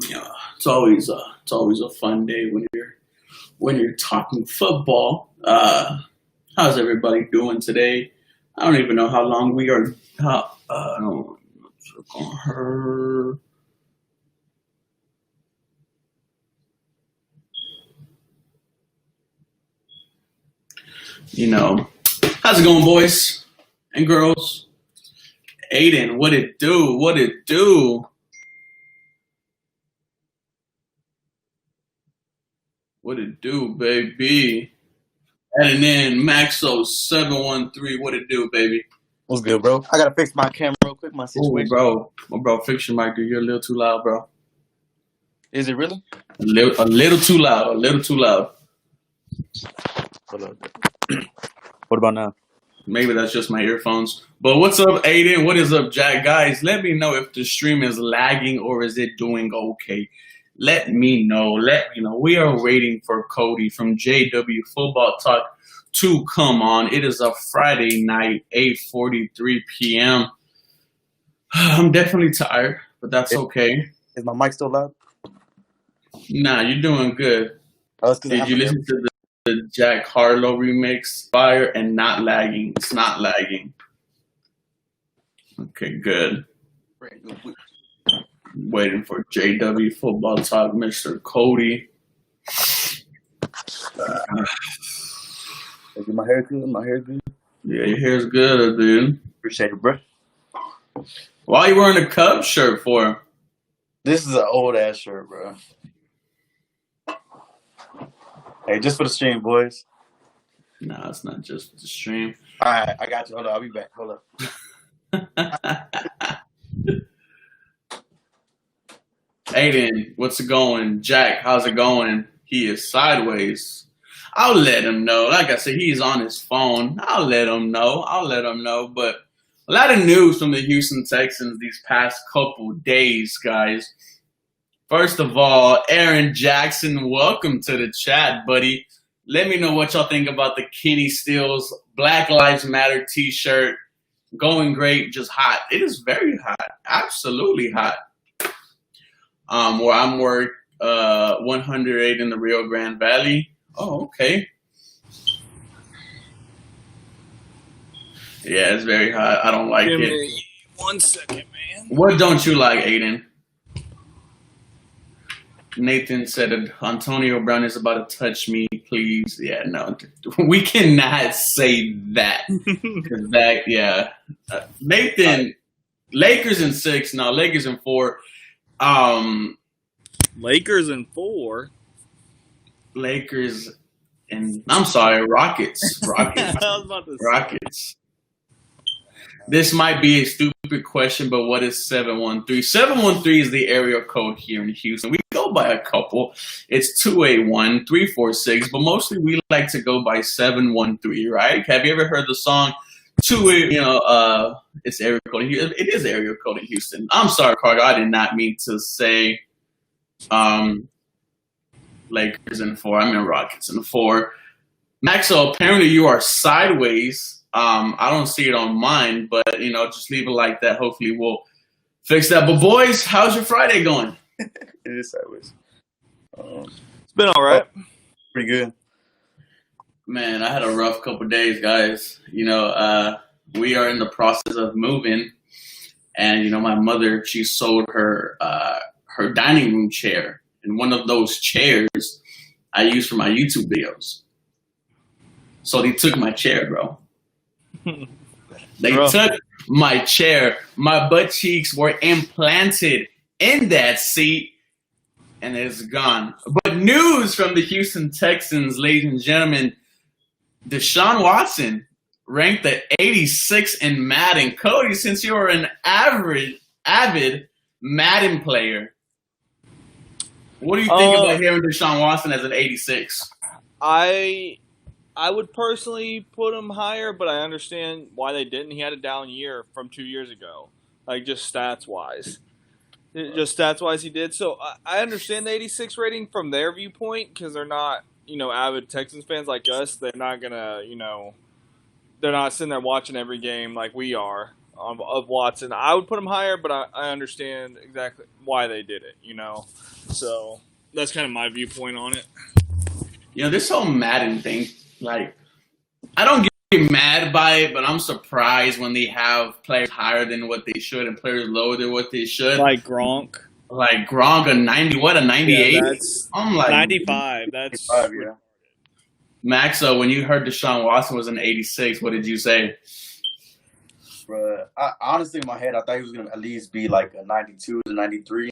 Yeah, it's always a fun day when you're talking football. How's everybody doing today? I don't even know how long we are. I don't check on her. You know, how's it going, boys and girls? Aiden, what it do? What it do? What it do, baby? Adding in Maxo713. What it do, baby? What's good, bro? I gotta fix my camera real quick. My Oh, situation. bro, fix your mic, dude. You're a little too loud, bro. Is it really? A little too loud. A little too loud. Hold up. What about now? Maybe that's just my earphones. But what's up, Aiden? What is up, Jack? Guys, let me know if the stream is lagging or is it doing okay. Let me know. We are waiting for Cody from JW Football Talk to come on. It is a Friday night, 8:43 p.m. I'm definitely tired, but that's okay. Is my mic still loud? Nah, you're doing good. Oh, it's 'cause Did you listen to the Jack Harlow remix? Fire and not lagging. It's not lagging. Okay, good. Waiting for JW Football Talk, Mr. Cody. Is my hair good? My hair good? Yeah, your hair's good, dude. Appreciate it, bro. Why are you wearing a Cubs shirt for? This is an old ass shirt, bro. Hey, just for the stream, boys. Nah, it's not just the stream. All right, I got you. Hold on, I'll be back. Hold up. Aiden, what's it going? Jack, how's it going? He is sideways. I'll let him know. Like I said, he's on his phone. I'll let him know. But a lot of news from the Houston Texans these past couple days, guys. First of all, Aaron Jackson, welcome to the chat, buddy. Let me know what y'all think about the Kenny Stills Black Lives Matter t-shirt. Going great, just hot. It is very hot. Absolutely hot. Where I'm work 108 in the Rio Grande Valley. Oh, okay. Yeah, it's very hot. I don't like Give it. me 1 second, man. What don't you like, Aiden? Nathan said Antonio Brown is about to touch me, please. Yeah, no. We cannot say that. Nathan, Lakers in 6. No, Lakers in 4. Lakers in 4. Lakers and I'm sorry, Rockets. I was about to say. Rockets. This might be a stupid question, but what is 713? 713 is the area code here in Houston. We go by a couple. It's 281-346, but mostly we like to go by 713, right? Have you ever heard the song it's area code. It is area code in Houston. I'm sorry, Carter. I did not mean to say Lakers in 4. I mean Rockets in 4. Maxwell, apparently you are sideways. I don't see it on mine, but just leave it like that. Hopefully we'll fix that. But boys, how's your Friday going? It is sideways. It's been all right. Pretty good. Man, I had a rough couple days, guys. We are in the process of moving, and my mother, she sold her dining room chair, and one of those chairs I use for my YouTube videos. So they took my chair, bro. They took my chair. My butt cheeks were implanted in that seat, and it's gone. But news from the Houston Texans, ladies and gentlemen. Deshaun Watson ranked at 86 in Madden. Cody, since you're an avid Madden player, what do you think about hearing Deshaun Watson as an 86? I would personally put him higher, but I understand why they didn't. He had a down year from 2 years ago, like just stats-wise. Just stats-wise, he did. So I understand the 86 rating from their viewpoint because they're not, avid Texans fans like us. They're not gonna, they're not sitting there watching every game like we are. of Watson. I would put him higher, but I understand exactly why they did it. So that's kind of my viewpoint on it. This whole Madden thing, like, I don't get mad by it, but I'm surprised when they have players higher than what they should and players lower than what they should. Like Gronk. Like Gronk, a 98? Yeah, I'm like 95. That's 95, yeah. Maxo, when you heard Deshaun Watson was an 86, what did you say? Bruh, honestly, in my head, I thought he was going to at least be like a 92 to 93.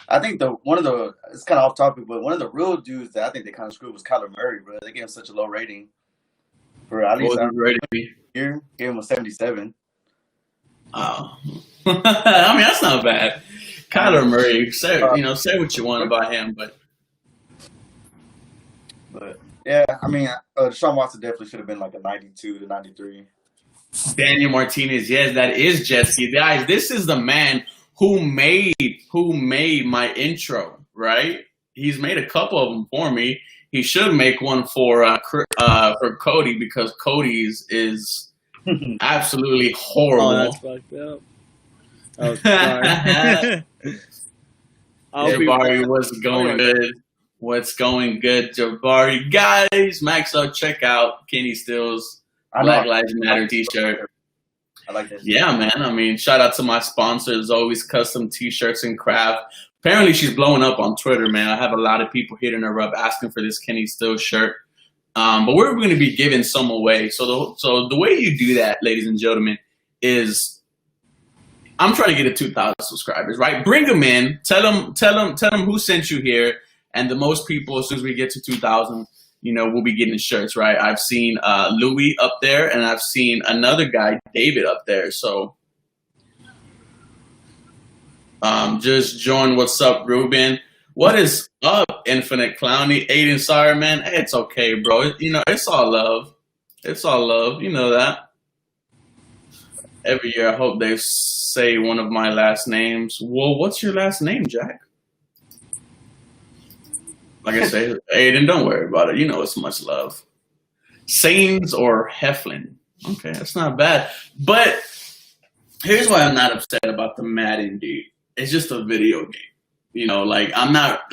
I think it's kind of off topic, but one of the real dudes that I think they kind of screwed was Kyler Murray, bro. They gave him such a low rating. For at least year, gave him a 77. Oh. I mean, that's not bad. Kyler Murray, say what you want about him, but yeah, I mean, Deshaun Watson definitely should have been like a 92 to 93. Daniel Martinez, yes, that is Jesse. Guys, this is the man who made my intro, right? He's made a couple of them for me. He should make one for Cody, because Cody's is absolutely horrible. Oh, that's fucked up. Oh, sorry. Jabari, what's going good? What's going good, Jabari? Guys, Maxo, check out Kenny Stills' Black Lives Matter t-shirt. I like that. Yeah, man. I mean, shout out to my sponsors, always custom t-shirts and craft. Apparently, she's blowing up on Twitter, man. I have a lot of people hitting her up asking for this Kenny Stills shirt. But we're going to be giving some away. So the way you do that, ladies and gentlemen, is I'm trying to get to 2,000 subscribers, right? Bring them in. Tell them who sent you here. And the most people, as soon as we get to 2,000, we'll be getting shirts, right? I've seen Louis up there, and I've seen another guy, David, up there. So just join. What's up, Ruben? What is up, Infinite Clowny? Aiden, sorry, man. Hey, it's okay, bro. It's all love. It's all love. You know that. Every year, I hope they say one of my last names. Well, what's your last name, Jack? Like I say, Aiden, don't worry about it. It's much love. Sains or Heflin. Okay, that's not bad. But here's why I'm not upset about the Madden, dude. It's just a video game. I'm not,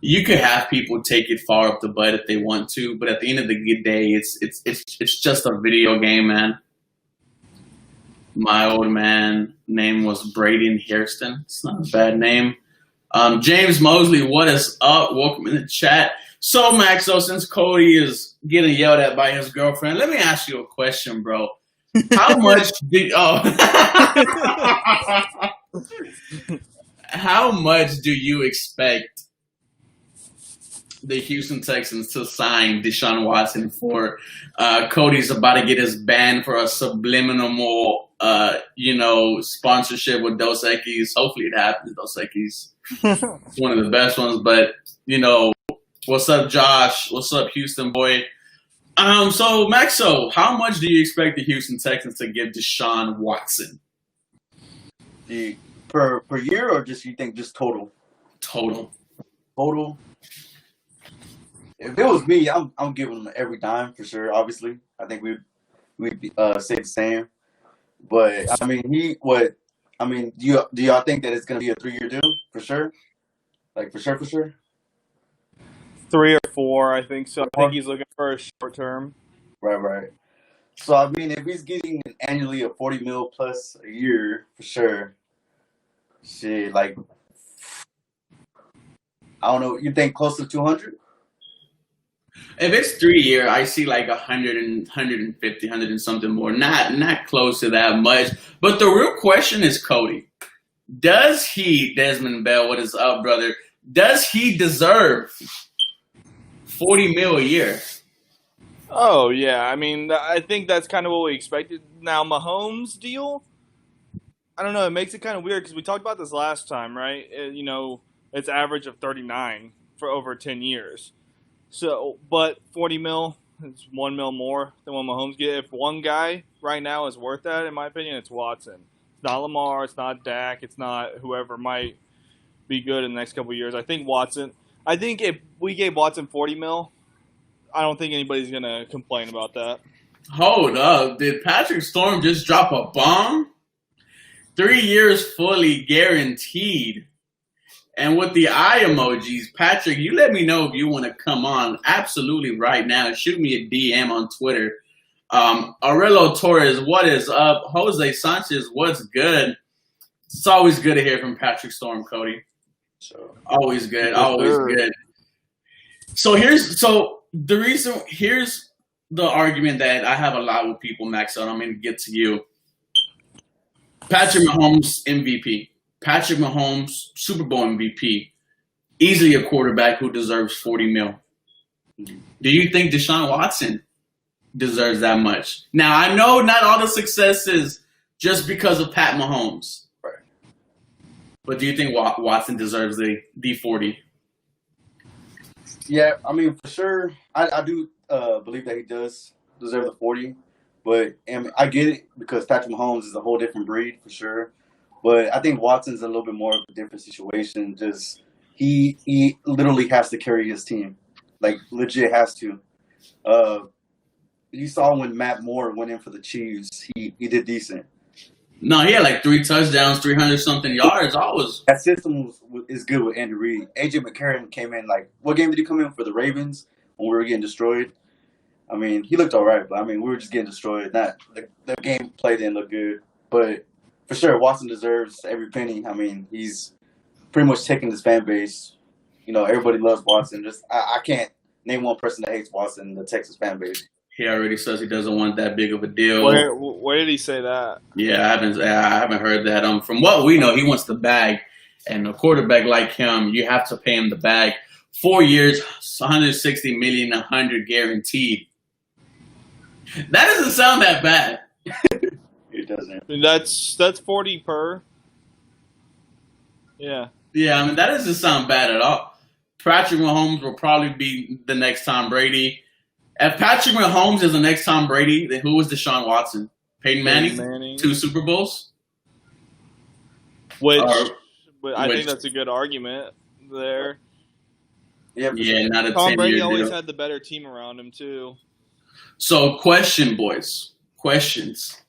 you could have people take it far up the butt if they want to, but at the end of the day, it's just a video game, man. My old man name was Braden Hairston. It's not a bad name. James Mosley, what is up? Welcome in the chat. So, Maxo, since Cody is getting yelled at by his girlfriend, let me ask you a question, bro. How much how much do you expect the Houston Texans to sign Deshaun Watson for? Cody's about to get his ban for a subliminal, sponsorship with Dos Equis. Hopefully it happens, Dos Equis. It's one of the best ones, but what's up, Josh? What's up, Houston boy? So Maxo, how much do you expect the Houston Texans to give Deshaun Watson? Per year, or just you think just total? Total. If it was me, I'm giving him every dime for sure. Obviously, I think we'd say the same. But I mean, do y'all think that it's gonna be a 3-year deal for sure? Like for sure. 3 or 4, I think so. I think he's looking for a short term. Right. So I mean, if he's getting annually a 40 mil plus a year for sure, shit, like I don't know. You think close to 200? If it's 3 year, I see like 100 and 150, 100 and something more. Not close to that much. But the real question is, Cody, does he, Desmond Bell, what is up, brother? Does he deserve 40 mil a year? Oh, yeah. I mean, I think that's kind of what we expected. Now, Mahomes' deal, I don't know. It makes it kind of weird because we talked about this last time, right? It's average of 39 for over 10 years. So, but 40 mil, it's 1 mil more than what Mahomes get. If one guy right now is worth that, in my opinion, it's Watson. It's not Lamar. It's not Dak. It's not whoever might be good in the next couple of years. I think if we gave Watson 40 mil, I don't think anybody's going to complain about that. Hold up. Did Patrick Storm just drop a bomb? 3 years fully guaranteed. And with the eye emojis, Patrick, you let me know if you want to come on absolutely right now. Shoot me a DM on Twitter. Aurelio Torres, what is up? Jose Sanchez, what's good? It's always good to hear from Patrick Storm, Cody. So Always good, always good. So here's the argument that I have a lot with people, Max. So I'm going to get to you. Patrick Mahomes MVP. Patrick Mahomes Super Bowl MVP. Easily a quarterback who deserves $40 million. Do you think Deshaun Watson deserves that much? Now I know not all the success is just because of Pat Mahomes. Right. But do you think Watson deserves the 40? Yeah, I mean, for sure, I do believe that he does deserve the 40. But I get it because Patrick Mahomes is a whole different breed for sure. But I think Watson's a little bit more of a different situation. Just he literally has to carry his team, like legit has to. You saw when Matt Moore went in for the Chiefs, he did decent. No, he had like 3 touchdowns, 300-something yards. That system is good with Andy Reid. AJ McCarron came in what game did he come in for the Ravens when we were getting destroyed? I mean, he looked all right, but I mean, we were just getting destroyed. The game play didn't look good, but for sure, Watson deserves every penny. I mean, he's pretty much taking his fan base. You know, everybody loves Watson. I can't name one person that hates Watson, the Texas fan base. He already says he doesn't want that big of a deal. Where did he say that? Yeah, I haven't heard that. From what we know, he wants the bag, and a quarterback like him, you have to pay him the bag. 4 years, $160 million, $100 guaranteed. That doesn't sound that bad. It doesn't. That's 40 per. Yeah. Yeah, I mean that doesn't sound bad at all. Patrick Mahomes will probably be the next Tom Brady. If Patrick Mahomes is the next Tom Brady, then who was Deshaun Watson? Peyton Manning? 2 Super Bowls? I think that's a good argument there. Yeah, not a 10-year deal. Tom Brady always had the better team around him, too. So, question, boys. Questions.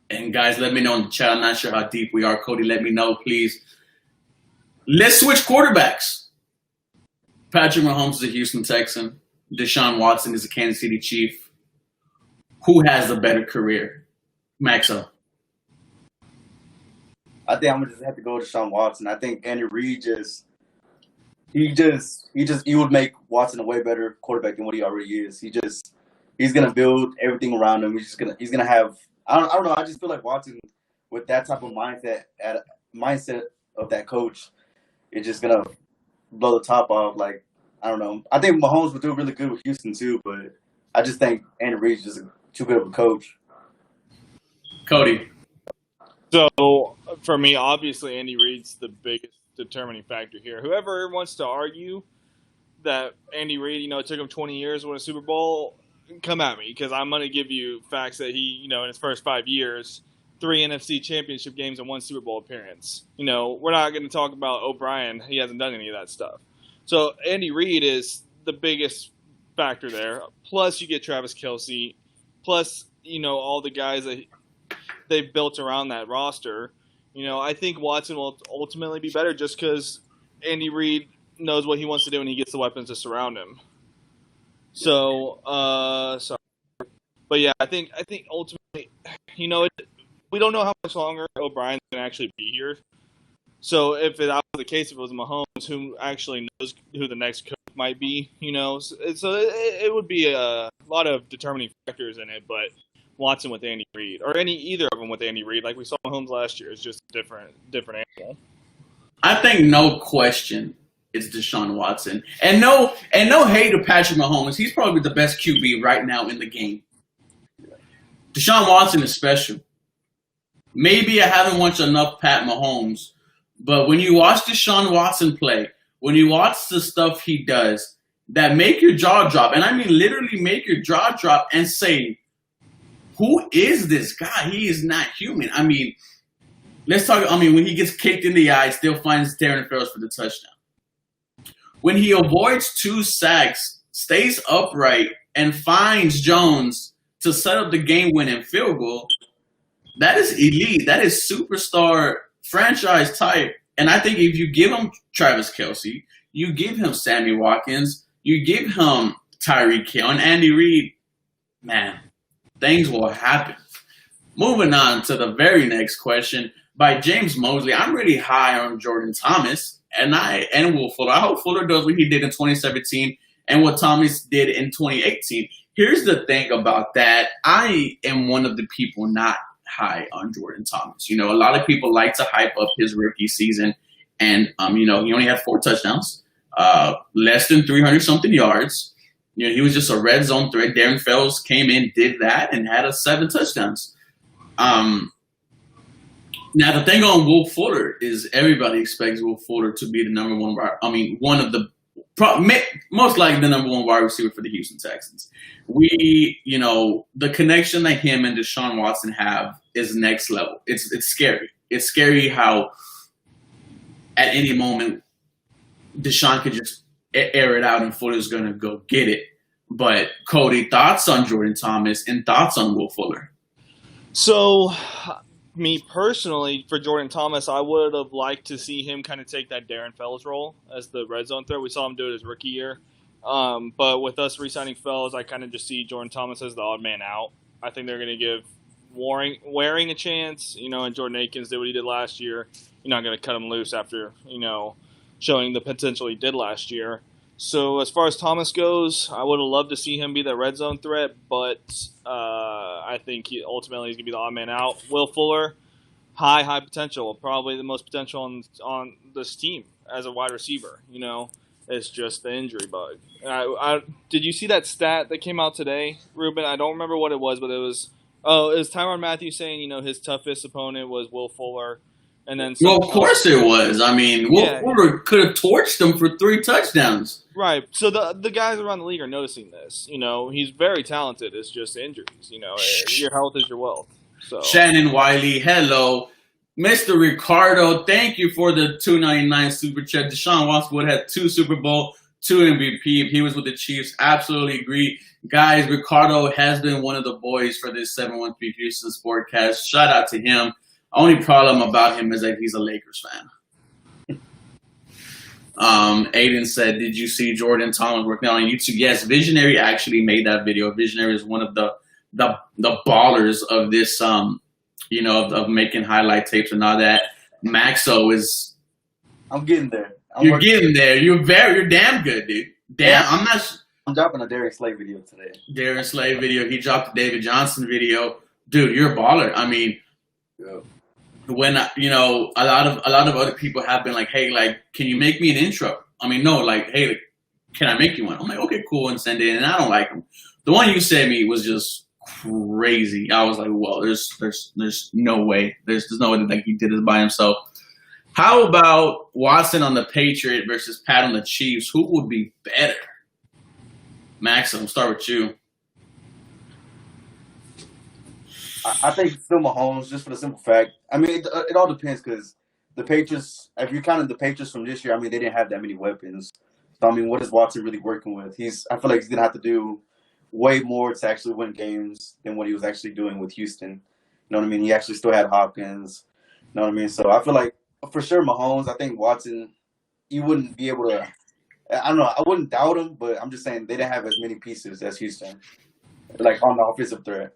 And guys, let me know in the chat. I'm not sure how deep we are. Cody, let me know, please. Let's switch quarterbacks. Patrick Mahomes is a Houston Texan. Deshaun Watson is a Kansas City Chief. Who has the better career? Maxo. I think I'm gonna just have to go with Deshaun Watson. I think Andy Reid he would make Watson a way better quarterback than what he already is. He's gonna build everything around him. He's gonna have I don't know. I just feel like Watson with that type of mindset of that coach, it's just gonna blow the top off. Like, I don't know. I think Mahomes would do really good with Houston too, but I just think Andy Reid's just too good of a coach. Cody. So for me, obviously Andy Reid's the biggest determining factor here. Whoever wants to argue that Andy Reid, it took him 20 years to win a Super Bowl, come at me, because I'm going to give you facts that he, in his first 5 years, 3 NFC championship games and 1 Super Bowl appearance. We're not going to talk about O'Brien. He hasn't done any of that stuff. So Andy Reid is the biggest factor there. Plus you get Travis Kelce. Plus, all the guys that they've built around that roster. I think Watson will ultimately be better just because Andy Reid knows what he wants to do and he gets the weapons to surround him. So, sorry. But yeah, I think ultimately, we don't know how much longer O'Brien's going to actually be here. So if that was the case, if it was Mahomes, who actually knows who the next coach might be, so it would be a lot of determining factors in it, but Watson with Andy Reid, or either of them with Andy Reid, like we saw Mahomes last year, is just a different animal. I think no question it's Deshaun Watson. And no hate to Patrick Mahomes. He's probably the best QB right now in the game. Deshaun Watson is special. Maybe I haven't watched enough Pat Mahomes, but when you watch Deshaun Watson play, when you watch the stuff he does, that make your jaw drop, and I mean literally make your jaw drop and say, who is this guy? He is not human. I mean, when he gets kicked in the eye, still finds Darren Fells for the touchdown. When he avoids 2 sacks, stays upright, and finds Jones to set up the game-winning field goal, that is elite. That is superstar franchise type. And I think if you give him Travis Kelce, you give him Sammy Watkins, you give him Tyreek Hill and Andy Reid, man, things will happen. Moving on to the very next question by James Mosley. I'm really high on Jordan Thomas and Will Fuller. I hope Fuller does what he did in 2017 and what Thomas did in 2018. Here's the thing about that. I am one of the people not high on Jordan Thomas. You know, a lot of people like to hype up his rookie season, and he only had 4 touchdowns, less than 300-something yards. You know, he was just a red zone threat. Darren Fells came in, did that, and had 7 touchdowns. Now the thing on Will Fuller is everybody expects Will Fuller to be the number one. Most likely the number 1 wide receiver for the Houston Texans. The connection that him and Deshaun Watson have is next level. It's scary. It's scary how at any moment Deshaun could just air it out and Fuller's going to go get it. But Cody, thoughts on Jordan Thomas and thoughts on Will Fuller? So, me personally, for Jordan Thomas, I would have liked to see him kind of take that Darren Fells role as the red zone threat. We saw him do it his rookie year. But with us re-signing Fells, I kind of just see Jordan Thomas as the odd man out. I think they're going to give Waring a chance, and Jordan Akins did what he did last year. You're not going to cut him loose after, showing the potential he did last year. So as far as Thomas goes, I would have loved to see him be that red zone threat, but I think ultimately he's going to be the odd man out. Will Fuller, high potential, probably the most potential on this team as a wide receiver. It's just the injury bug. Did you see that stat that came out today, Ruben? I don't remember what it was, but it was Tyrann Mathieu saying, his toughest opponent was Will Fuller. And then of course it was. I mean, Will Fuller could have torched him for 3 touchdowns. Right. So the guys around the league are noticing this. He's very talented. It's just injuries. Your health is your wealth. So Shannon Wiley, hello. Mr. Ricardo, thank you for the $2.99 super chat. Deshaun Watson would have 2 Super Bowl, 2 MVP if he was with the Chiefs. Absolutely agree. Guys, Ricardo has been one of the boys for this 713 Houston Sportcast. Shout out to him. Only problem about him is that he's a Lakers fan. Aiden said, did you see Jordan Thomas working out on YouTube? Yes, Visionary actually made that video. Visionary is one of the ballers of this, of making highlight tapes and all that. Maxo is... I'm getting there. You're getting there. You're damn good, dude. Damn, yeah, I'm dropping a Darius Slay video today. Darius Slay video. He dropped a David Johnson video. Dude, you're a baller. I mean... Yeah. When a lot of other people have been like, hey, like, can you make me an intro? I mean, no, like, hey, can I make you one? I'm like, okay, cool, and send it in. And I don't like them. The one you sent me was just crazy. I was like, well, there's no way. There's no way that like, he did this by himself. How about Watson on the Patriot versus Pat on the Chiefs? Who would be better? Max, I'll start with you. I think still Mahomes, just for the simple fact. I mean, it all depends because the Patriots, if you counted the Patriots from this year, I mean, they didn't have that many weapons. So, I mean, what is Watson really working with? I feel like he's going to have to do way more to actually win games than what he was actually doing with Houston. You know what I mean? He actually still had Hopkins. You know what I mean? So I feel like, for sure, Mahomes, I think Watson, you wouldn't be able to, I don't know, I wouldn't doubt him, but I'm just saying they didn't have as many pieces as Houston, like on the offensive threat.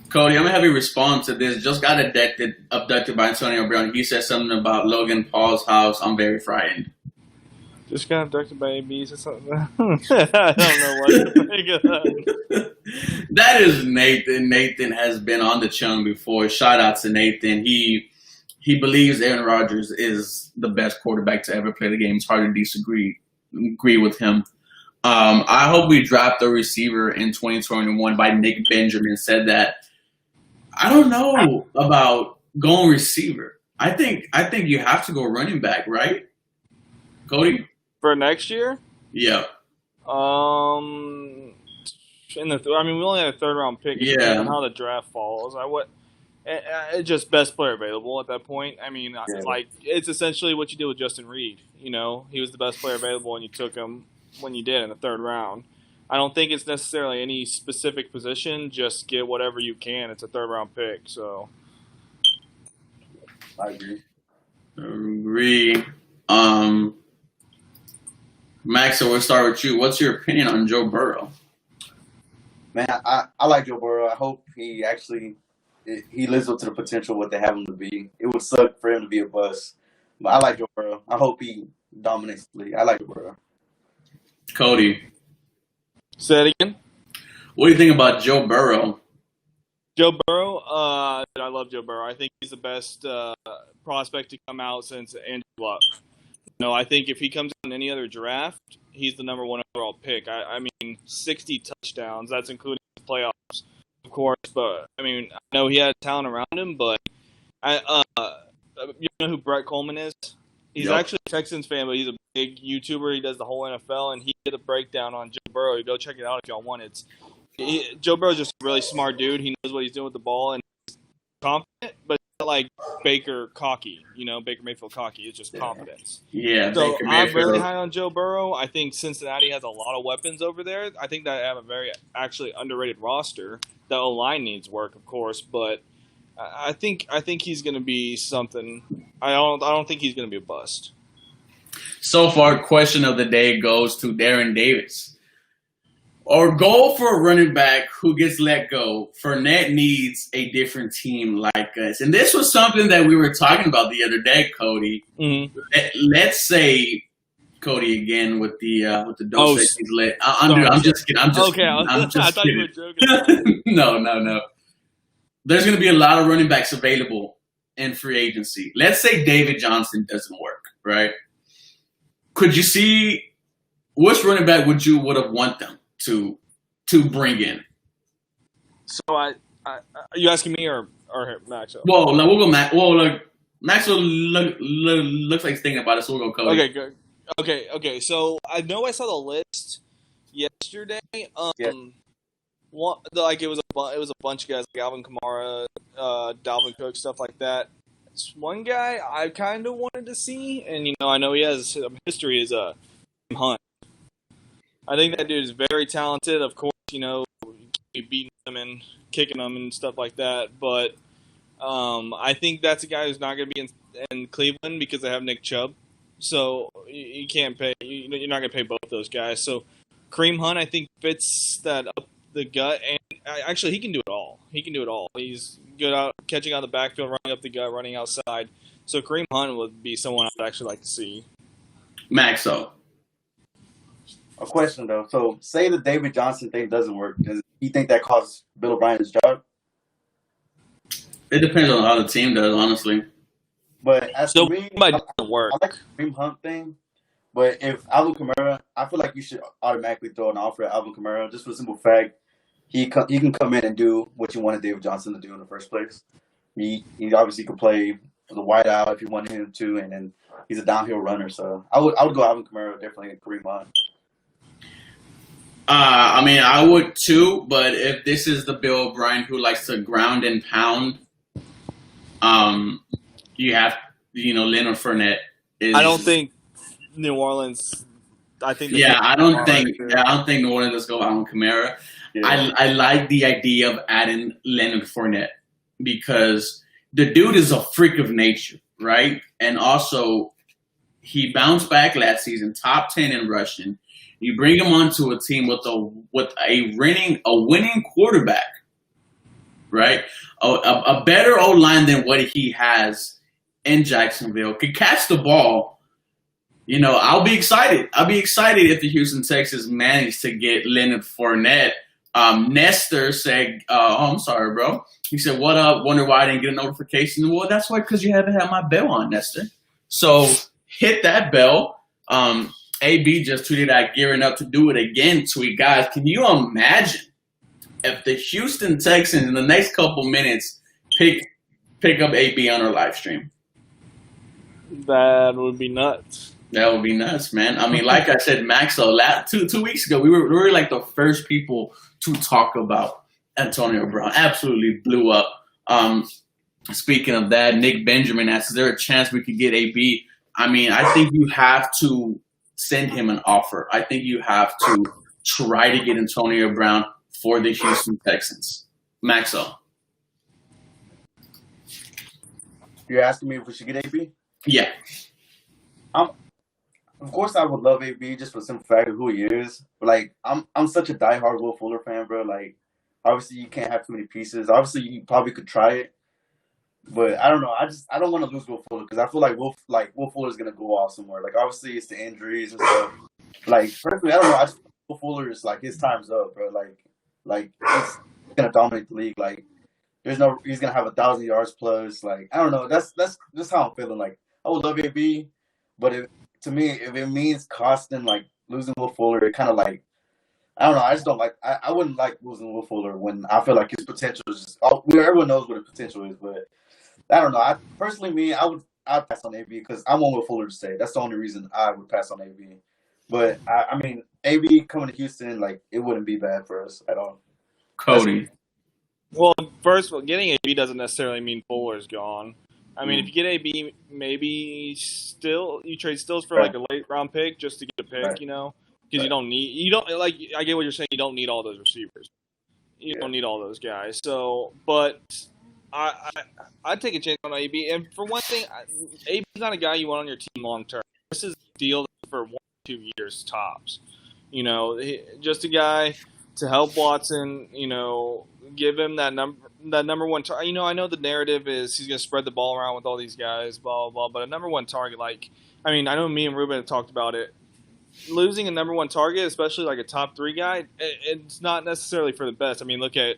Cody, I'm going to have you respond to this. Just got abducted by Antonio Brown. He said something about Logan Paul's house. I'm very frightened. Just got abducted by ABs or something. I don't know what to think of that. That is Nathan. Nathan has been on the channel before. Shout out to Nathan. He believes Aaron Rodgers is the best quarterback to ever play the game. It's hard to disagree with him. I hope we draft a receiver in 2021 by Nick Benjamin said that. I don't know about going receiver. I think you have to go running back, right? Cody? For next year? Yeah. We only have a 3rd round pick. Yeah. On how the draft falls. It's just best player available at that point. I mean, like it's essentially what you did with Justin Reed. He was the best player available, and you took him when you did in the 3rd round. I don't think it's necessarily any specific position. Just get whatever you can. It's a third-round pick, so. I agree. Max, so we'll start with you. What's your opinion on Joe Burrow? Man, I like Joe Burrow. I hope he lives up to the potential what they have him to be. It would suck for him to be a bust. But I like Joe Burrow. I hope he dominates the league. I like Joe Burrow. Cody. Say it again. What do you think about Joe Burrow? Joe Burrow, I love Joe Burrow. I think he's the best prospect to come out since Andrew Luck. I think if he comes in any other draft, he's the number one overall pick. I mean, 60 touchdowns. That's including the playoffs, of course. But, I mean, I know he had talent around him, but you know who Brett Coleman is? He's actually a Texans fan, but he's a big YouTuber. He does the whole NFL, and he did a breakdown on Joe Burrow. You go check it out if y'all want it. Joe Burrow's just a really smart dude. He knows what he's doing with the ball, and he's confident, but not like Baker cocky. Baker Mayfield cocky. It's just confidence. Yeah, so Baker I'm Mayfield. really high on Joe Burrow. I think Cincinnati has a lot of weapons over there. I think they have a very actually underrated roster. The O-line needs work, of course, but I think he's going to be something. I don't think he's going to be a bust. So far, question of the day goes to Darren Davis. Our goal for a running back who gets let go, Fournette needs a different team like us. And this was something that we were talking about the other day, Cody. Mm-hmm. Let's say, Cody, again with the don't say he's let. I'm just kidding. I thought you were joking. No. There's going to be a lot of running backs available in free agency. Let's say David Johnson doesn't work, right? Could you see which running back would have want them to bring in? So are you asking me or Maxwell? Well, we'll go Max. Well, Maxwell looks like he's thinking about it, so we'll go Cody. Okay, good. Okay. So I know I saw the list yesterday. Yeah. It was a bunch of guys like Alvin Kamara, Dalvin Cook, stuff like that. It's one guy I kind of wanted to see, and I know he has some history, is Kareem Hunt. I think that dude is very talented. Of course, beating him and kicking him and stuff like that. But I think that's a guy who's not going to be in Cleveland because they have Nick Chubb. So you can't pay. You're not going to pay both those guys. So Kareem Hunt, I think, fits that up the gut, and actually he can do it all. He's good out catching out the backfield, running up the gut, running outside. So Kareem Hunt would be someone I'd actually like to see. Maxo. A question though. So say the David Johnson thing doesn't work. Does you think that costs Bill O'Brien his job? It depends on how the team does, honestly. But as for me, I work. like the Kareem Hunt thing. But if Alvin Kamara, I feel like you should automatically throw an offer at Alvin Kamara just for the simple fact he can come in and do what you wanted David Johnson to do in the first place. He obviously could play the wide out if you wanted him to, and then he's a downhill runner. So I would go Alvin Kamara definitely and Kareem Hunt. I mean, I would too, but if this is the Bill O'Brien who likes to ground and pound, you have, Leonard Fournette is. I don't think New Orleans. I think. I don't think New Orleans let's go Alvin Kamara. Yeah. I like the idea of adding Leonard Fournette because the dude is a freak of nature, right? And also, he bounced back last season, top 10 in rushing. You bring him onto a team with a winning quarterback, right? A better O-line than what he has in Jacksonville. Could catch the ball. I'll be excited. I'll be excited if the Houston Texans manage to get Leonard Fournette. Nestor said, I'm sorry, bro. He said, what up? Wonder why I didn't get a notification. Well, that's why, because you haven't had my bell on, Nestor. So hit that bell. AB just tweeted out gearing up to do it again. Tweet, guys, can you imagine if the Houston Texans in the next couple minutes pick up AB on our live stream? That would be nuts. That would be nuts, man. I mean, like I said, Maxo, 2 weeks ago, we were like the first people to talk about Antonio Brown. Absolutely blew up. Speaking of that, Nick Benjamin asks, is there a chance we could get AB? I mean, I think you have to send him an offer. I think you have to try to get Antonio Brown for the Houston Texans? Maxo. You're asking me if we should get AB? Yeah. Of course, I would love AB just for the simple fact of who he is. But like, I'm such a diehard Will Fuller fan, bro. Like, obviously you can't have too many pieces. Obviously, you probably could try it, but I don't know. I don't want to lose Will Fuller because I feel like Will Fuller is gonna go off somewhere. Like, obviously it's the injuries and stuff. Like, personally, I don't know. I just Will Fuller is like his time's up, bro. Like he's gonna dominate the league. Like, he's gonna have 1,000 yards plus. Like, I don't know. That's just how I'm feeling. Like, I would love AB, but to me, if it means costing, like, losing Will Fuller, it kind of like, I don't know. I just don't like, I wouldn't like losing Will Fuller when I feel like his potential is just, everyone knows what his potential is, but I don't know. I'd pass on AB because I want Will Fuller to stay. That's the only reason I would pass on AB. But, I mean, AB coming to Houston, like, it wouldn't be bad for us at all. Cody. Well, first of all, getting AB doesn't necessarily mean Fuller's gone. I mean, if you get AB, maybe you trade Stills for like a late round pick just to get a pick, you know, because you don't like. I get what you're saying. You don't need all those receivers. You don't need all those guys. So, but I'd take a chance on AB. And for one thing, AB's not a guy you want on your team long term. This is a deal for 1 or 2 years tops. You know, just a guy to help Watson. You know, give him that number one target. You know, I know the narrative is he's going to spread the ball around with all these guys, blah, blah, blah. But a number one target, like, I mean, I know me and Ruben have talked about it. Losing a number one target, especially like a top 3 guy, it's not necessarily for the best. I mean, look at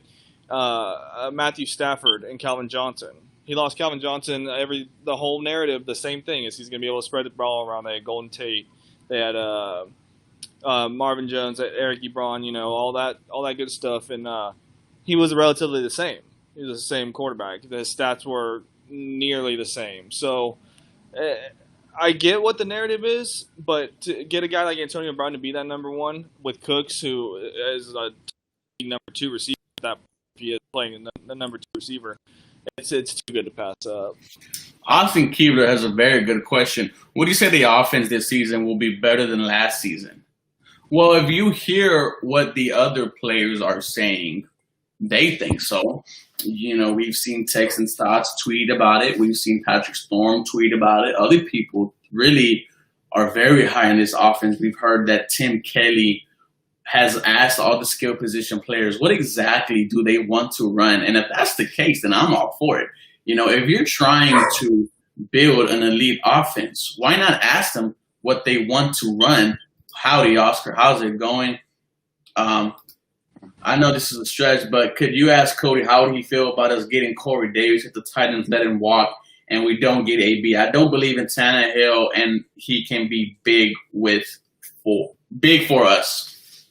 Matthew Stafford and Calvin Johnson. He lost Calvin Johnson. The whole narrative, the same thing is he's going to be able to spread the ball around. They had Golden Tate. They had Marvin Jones, Eric Ebron, you know, all that good stuff. And he was relatively the same. He was the same quarterback. The stats were nearly the same. So I get what the narrative is, but to get a guy like Antonio Brown to be that number one with Cooks, who is a number 2 receiver, that he is playing the number 2 receiver, it's too good to pass up. Austin Keebler has a very good question. Would you say the offense this season will be better than last season? Well, if you hear what the other players are saying, they think so. You know, we've seen Texans Thoughts tweet about it. We've seen Patrick Storm tweet about it. Other people really are very high in this offense. We've heard that Tim Kelly has asked all the skill position players, what exactly do they want to run? And if that's the case, then I'm all for it. You know, if you're trying to build an elite offense, why not ask them what they want to run? Howdy, Oscar. How's it going? I know this is a stretch, but could you ask Cody how would he feel about us getting Corey Davis if the Titans let him walk and we don't get AB? I don't believe in Tannehill, and he can be big for us.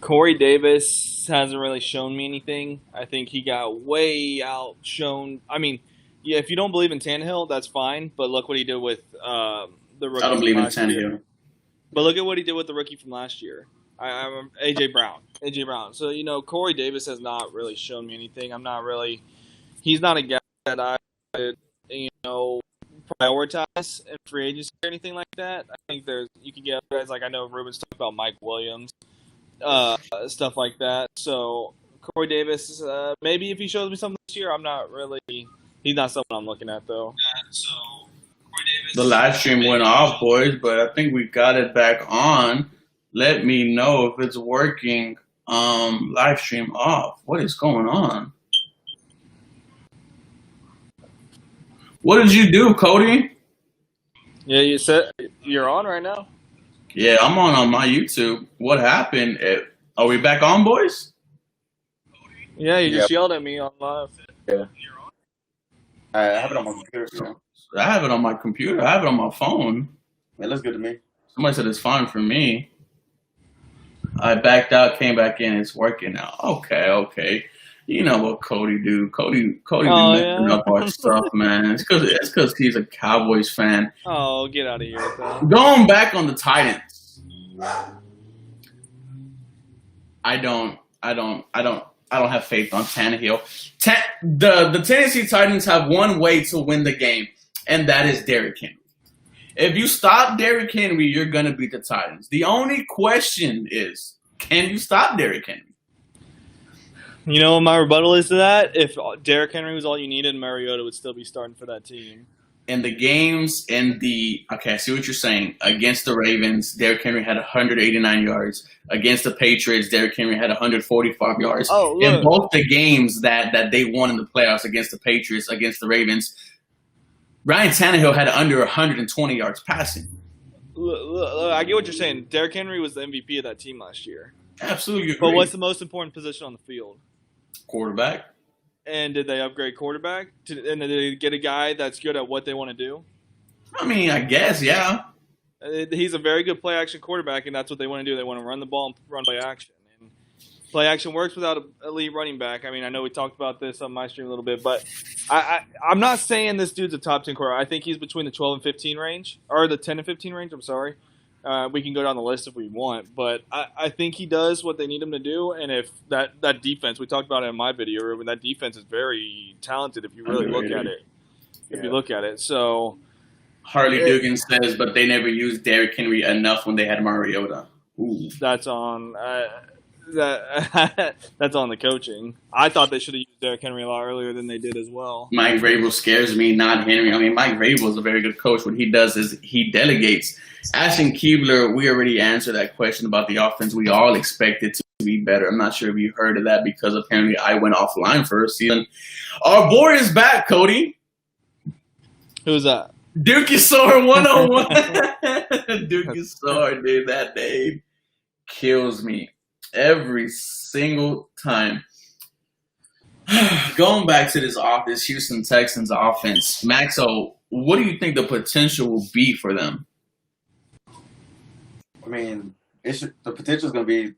Corey Davis hasn't really shown me anything. I think he got way outshone. I mean, yeah, if you don't believe in Tannehill, that's fine. But look what he did with the rookie. I don't believe in Tannehill. But look at what he did with the rookie from last year. I'm AJ Brown. So, you know, Corey Davis has not really shown me anything. He's not a guy that I would, you know, prioritize in free agency or anything like that. I think you can get guys like, I know Ruben's talked about Mike Williams, stuff like that. So Corey Davis, maybe if he shows me something this year, he's not someone I'm looking at though. The live stream went off, boys, but I think we got it back on. Let me know if it's working. Live stream off. What is going on? What did you do, Cody? Yeah, you said you're on right now. Yeah, I'm on my YouTube. What happened? Are we back on, boys? Yeah, you just yelled at me on live. Yeah. I have it on my computer. So. I have it on my computer. I have it on my phone. It looks good to me. Somebody said it's fine for me. I backed out, came back in. It's working now. Okay. You know what Cody do? Cody be messing up our stuff, man. It's because he's a Cowboys fan. Oh, get out of here with that. Going back on the Titans. I don't have faith on Tannehill. The Tennessee Titans have one way to win the game, and that is Derrick Henry. If you stop Derrick Henry, you're going to beat the Titans. The only question is, Can you stop Derrick Henry? You know what my rebuttal is to that? If Derrick Henry was all you needed, Mariota would still be starting for that team. In the games, okay, I see what you're saying. Against the Ravens, Derrick Henry had 189 yards. Against the Patriots, Derrick Henry had 145 yards. Oh, in both the games that they won in the playoffs against the Patriots, against the Ravens, Ryan Tannehill had under 120 yards passing. Look, I get what you're saying. Derrick Henry was the MVP of that team last year. Absolutely agree. But what's the most important position on the field? Quarterback. And did they upgrade quarterback? And did they get a guy that's good at what they want to do? I mean, I guess, yeah. He's a very good play-action quarterback, and that's what they want to do. They want to run the ball and run play action. And play action works without an elite running back. I mean, I know we talked about this on my stream a little bit, but I'm not saying this dude's a top 10 quarterback. I think he's between the 12 and 15 range, or the 10 and 15 range, I'm sorry. We can go down the list if we want, but I think he does what they need him to do. And if that defense, we talked about it in my video, Ruben, that defense is very talented if you really look at it. If you look at it, so Harley Dugan says, but they never used Derrick Henry enough when they had Mariota. Ooh. That's on that's on the coaching. I thought they should have used Derrick Henry a lot earlier than they did as well. Mike Vrabel scares me, not Henry. I mean, Mike Vrabel is a very good coach. What he does is he delegates. Ashton Keebler, we already answered that question about the offense. We all expect it to be better. I'm not sure if you heard of that because apparently I went offline for a season. Our boy is back, Cody. Who's that? Dookie Sore 101. Dookie Sore, dude, that name kills me every single time. Going back to this Houston Texans offense, Maxo, what do you think the potential will be for them? I mean, the potential is going to be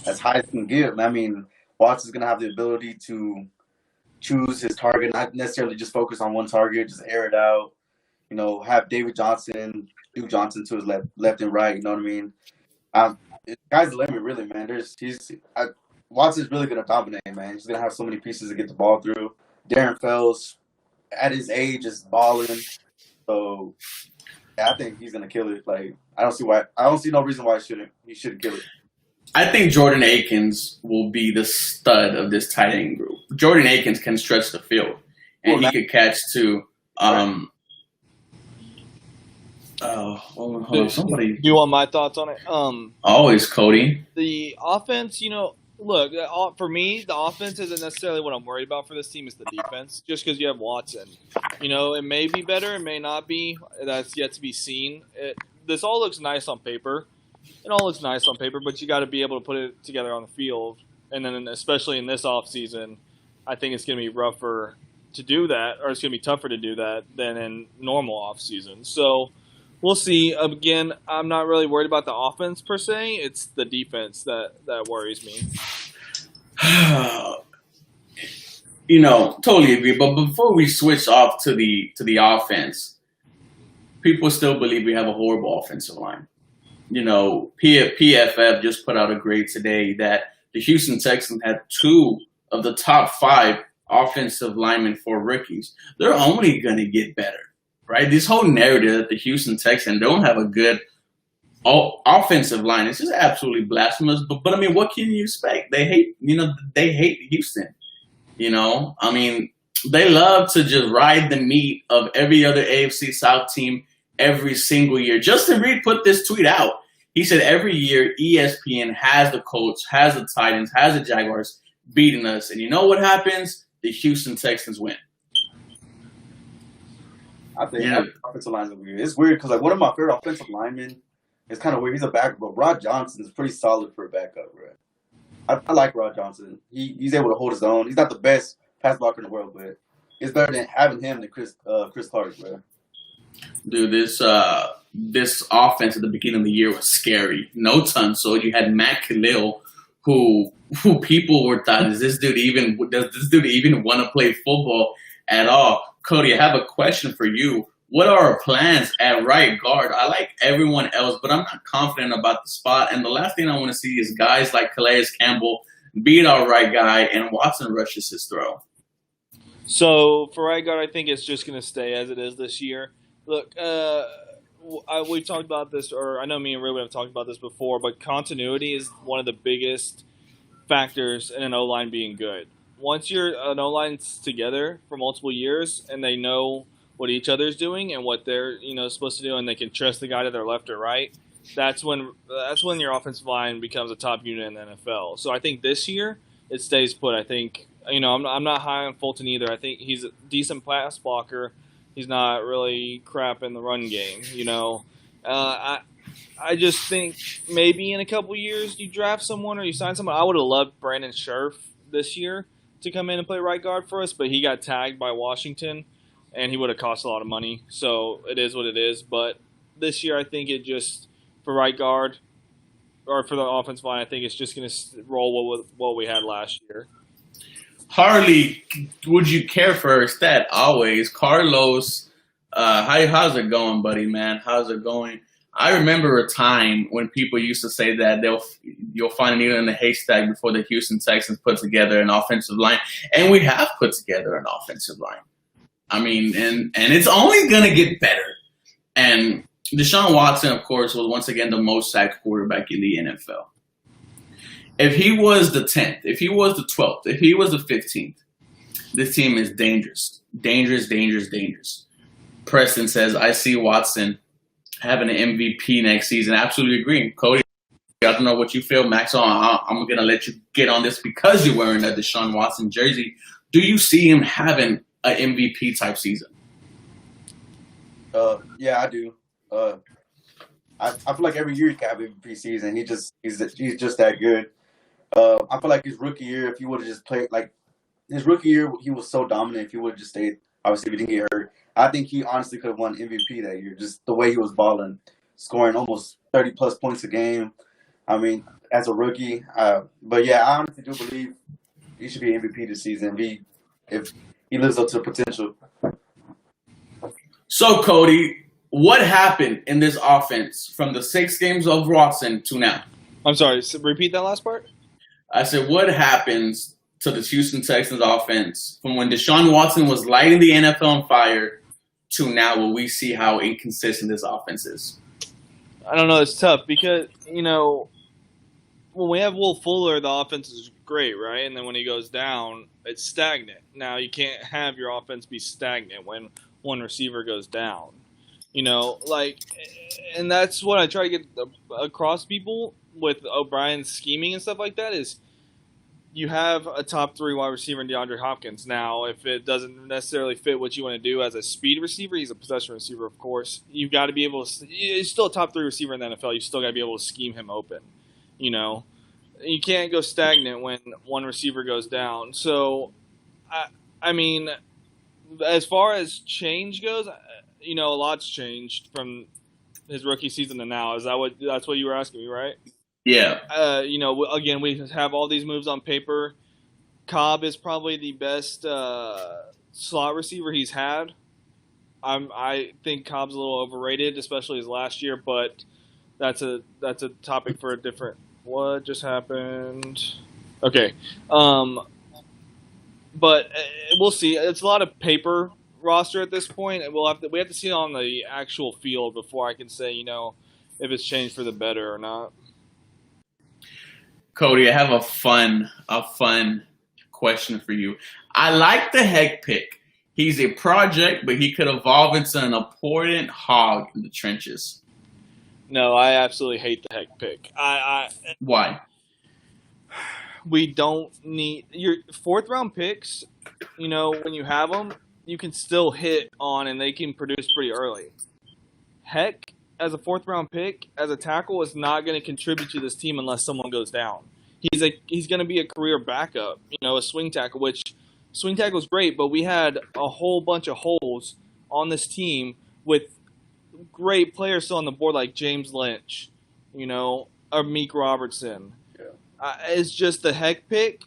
as high as it can get. I mean, Watson's going to have the ability to choose his target, not necessarily just focus on one target, just air it out. You know, have Duke Johnson to his left and right. You know what I mean? The sky's the limit, really, man. Watson's really going to dominate, man. He's going to have so many pieces to get the ball through. Darren Fells, at his age, is balling. So, yeah, I think he's going to kill it. Like, I don't see no reason why he shouldn't kill it. I think Jordan Akins will be the stud of this tight end group. Jordan Akins can stretch the field, and he could catch to. Hold on, somebody. Do you want my thoughts on it? Always, Cody. The offense, look, for me, the offense isn't necessarily what I'm worried about for this team. It's the defense, just because you have Watson. It may be better, it may not be. That's yet to be seen. This all looks nice on paper. It all looks nice on paper, but you got to be able to put it together on the field. And then, especially in this offseason, I think it's going to be rougher to do that, or it's going to be tougher to do that than in normal offseason. So we'll see. Again, I'm not really worried about the offense per se. It's the defense that worries me. Totally agree. But before we switch off to the offense, people still believe we have a horrible offensive line. PFF just put out a grade today that the Houston Texans had 2 of the top 5 offensive linemen for rookies. They're only going to get better, right? This whole narrative that the Houston Texans don't have a good offensive line is just absolutely blasphemous. But I mean, what can you expect? They hate Houston. I mean, they love to just ride the meat of every other AFC South team every single year. Justin Reed put this tweet out. He said every year ESPN has the Colts, has the Titans, has the Jaguars beating us. And you know what happens? The Houston Texans win. I think offensive line is weird. It's weird because one of my favorite offensive linemen is kind of weird. He's a backup, but Rod Johnson is pretty solid for a backup, right? I like Rod Johnson. He's able to hold his own. He's not the best pass blocker in the world, but it's better than having him than Chris Clark, bro. Dude, this offense at the beginning of the year was scary. No Tunsil. You had Matt Khalil, who people were thought, does this dude even want to play football at all? Cody, I have a question for you. What are our plans at right guard? I like everyone else, but I'm not confident about the spot. And the last thing I want to see is guys like Calais Campbell beat our right guy and Watson rushes his throw. So for right guard, I think it's just going to stay as it is this year. Look, we talked about this, or I know me and Ruben have talked about this before, but continuity is one of the biggest factors in an O-line being good. Once an O-line's together for multiple years and they know what each other's doing and what they're supposed to do, and they can trust the guy to their left or right, that's when your offensive line becomes a top unit in the NFL. So I think this year it stays put. I think I'm not high on Fulton either. I think he's a decent pass blocker. He's not really crap in the run game. I just think maybe in a couple years you draft someone or you sign someone. I would have loved Brandon Scherf this year to come in and play right guard for us, but he got tagged by Washington, and he would have cost a lot of money. So it is what it is. But this year I think it just, for right guard or for the offensive line, I think it's just going to roll with what we had last year. Harley, would you care for a stat? Always. Carlos, how's it going, buddy, man? How's it going? I remember a time when people used to say that you'll find a needle in the haystack before the Houston Texans put together an offensive line. And we have put together an offensive line. I mean, and it's only going to get better. And Deshaun Watson, of course, was once again the most sacked quarterback in the NFL. If he was the 10th, if he was the 12th, if he was the 15th, this team is dangerous. Dangerous, dangerers, dangerous. Preston says, I see Watson having an MVP next season. Absolutely agree. Cody, I don't know what you feel. Max, I'm going to let you get on this because you're wearing a Deshaun Watson jersey. Do you see him having an MVP type season? Yeah, I do. I feel like every year he can have an MVP season. He's just that good. I feel like his rookie year, if he would have just played like his rookie year, he was so dominant. If he would have just stayed, obviously, if he didn't get hurt, I think he honestly could have won MVP that year. Just the way he was balling, scoring almost 30+ points a game. I mean, as a rookie. But yeah, I honestly do believe he should be MVP this season if he lives up to the potential. So, Cody, what happened in this offense from the 6 games of Watson to now? I'm sorry, repeat that last part? I said, what happens to the Houston Texans offense from when Deshaun Watson was lighting the NFL on fire to now where we see how inconsistent this offense is? I don't know. It's tough because, when we have Will Fuller, the offense is great, right? And then when he goes down, it's stagnant. Now, you can't have your offense be stagnant when one receiver goes down. And that's what I try to get across people with O'Brien's scheming and stuff like that is you have a top 3 wide receiver in DeAndre Hopkins. Now, if it doesn't necessarily fit what you want to do as a speed receiver, he's a possession receiver, of course. You've got to be able to – he's still a top 3 receiver in the NFL. You still got to be able to scheme him open, You can't go stagnant when one receiver goes down. So, I mean, as far as change goes – a lot's changed from his rookie season to now. That's what you were asking me, right? Yeah. Again, we have all these moves on paper. Cobb is probably the best slot receiver he's had. I think Cobb's a little overrated, especially his last year, but that's a topic for a different. What just happened? Okay. But we'll see. It's a lot of paper roster at this point, and we have to see it on the actual field before I can say, if it's changed for the better or not. Cody, I have a fun question for you. I like the Heck pick. He's a project, but he could evolve into an important hog in the trenches. No, I absolutely hate the Heck pick. Why? We don't need your 4th round picks. When you have them, you can still hit on and they can produce pretty early. Heck, as a 4th round pick, as a tackle, is not going to contribute to this team unless someone goes down. He's going to be a career backup, a swing tackle, which swing tackle is great, but we had a whole bunch of holes on this team with great players still on the board like James Lynch, or Meek Robertson. Yeah. It's just the Heck pick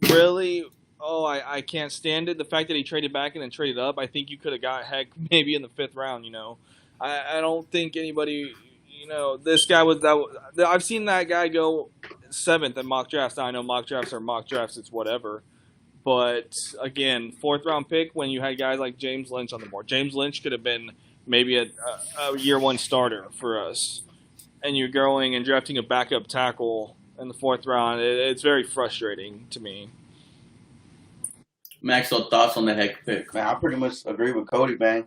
really. Oh, I can't stand it. The fact that he traded back and then traded up, I think you could have got Heck maybe in the 5th round, I don't think anybody, this guy was that. I've seen that guy go 7th in mock drafts. Now, I know mock drafts are mock drafts. It's whatever. But again, 4th-round pick when you had guys like James Lynch on the board. James Lynch could have been maybe a year one starter for us. And you're going and drafting a backup tackle in the 4th round. It's very frustrating to me. Maxwell, thoughts on the heck pick? Man, I pretty much agree with Cody, man.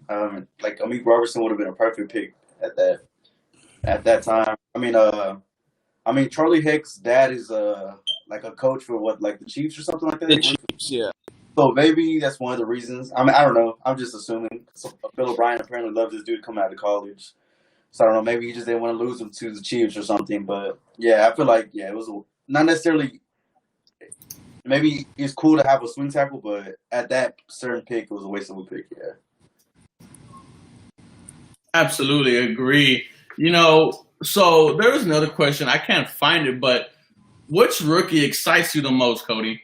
Like Amik Robertson would have been a perfect pick at that time. I mean, Charlie Hick's dad is like a coach for like the Chiefs or something like that. The Chiefs, yeah. So maybe that's one of the reasons. I mean, I don't know. I'm just assuming. So Bill O'Brien apparently loved this dude coming out of college. So I don't know. Maybe he just didn't want to lose him to the Chiefs or something. But yeah, I feel like it was not necessarily. Maybe it's cool to have a swing tackle, but at that certain pick, it was a waste of a pick. Yeah. Absolutely agree. You know, so there was another question. I can't find it, but which rookie excites you the most, Cody?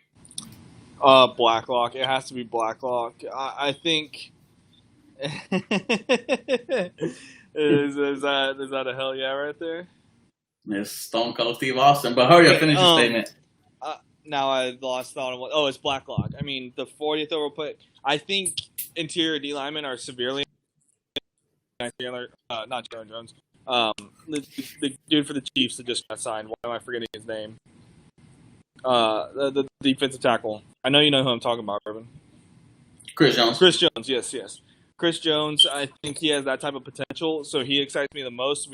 Blacklock. It has to be Blacklock. I think. Is that a hell yeah right there? It's Stone Cold Steve Austin. But hurry up, finish your statement. Now I lost thought on what. Oh, it's Blacklock. I mean, the 40th overall pick. I think interior D linemen are severely. Not Jalen Jones. The dude for the Chiefs that just got signed. Why am I forgetting his name? The defensive tackle. I know you know who I'm talking about, Urban. Chris Jones. Chris Jones, yes. Chris Jones, I think he has that type of potential, so he excites me the most.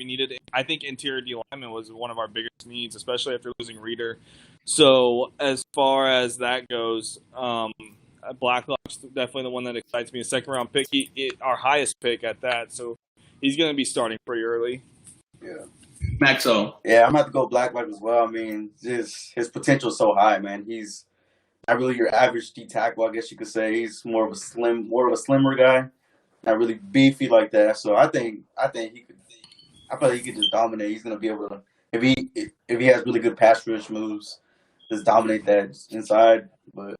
I think interior D lineman was one of our biggest needs, especially after losing Reader. So as far as that goes, Blacklock's definitely the one that excites me. A 2nd-round pick, our highest pick at that, so he's going to be starting pretty early. Yeah. Maxo. Yeah, I'm about to go Blacklock as well. I mean, his potential is so high, man. He's not really your average D tackle, I guess you could say. He's more of a slimmer guy, not really beefy like that. So I think he could. I feel like he could just dominate. He's gonna be able to if he has really good pass rush moves, just dominate that inside. But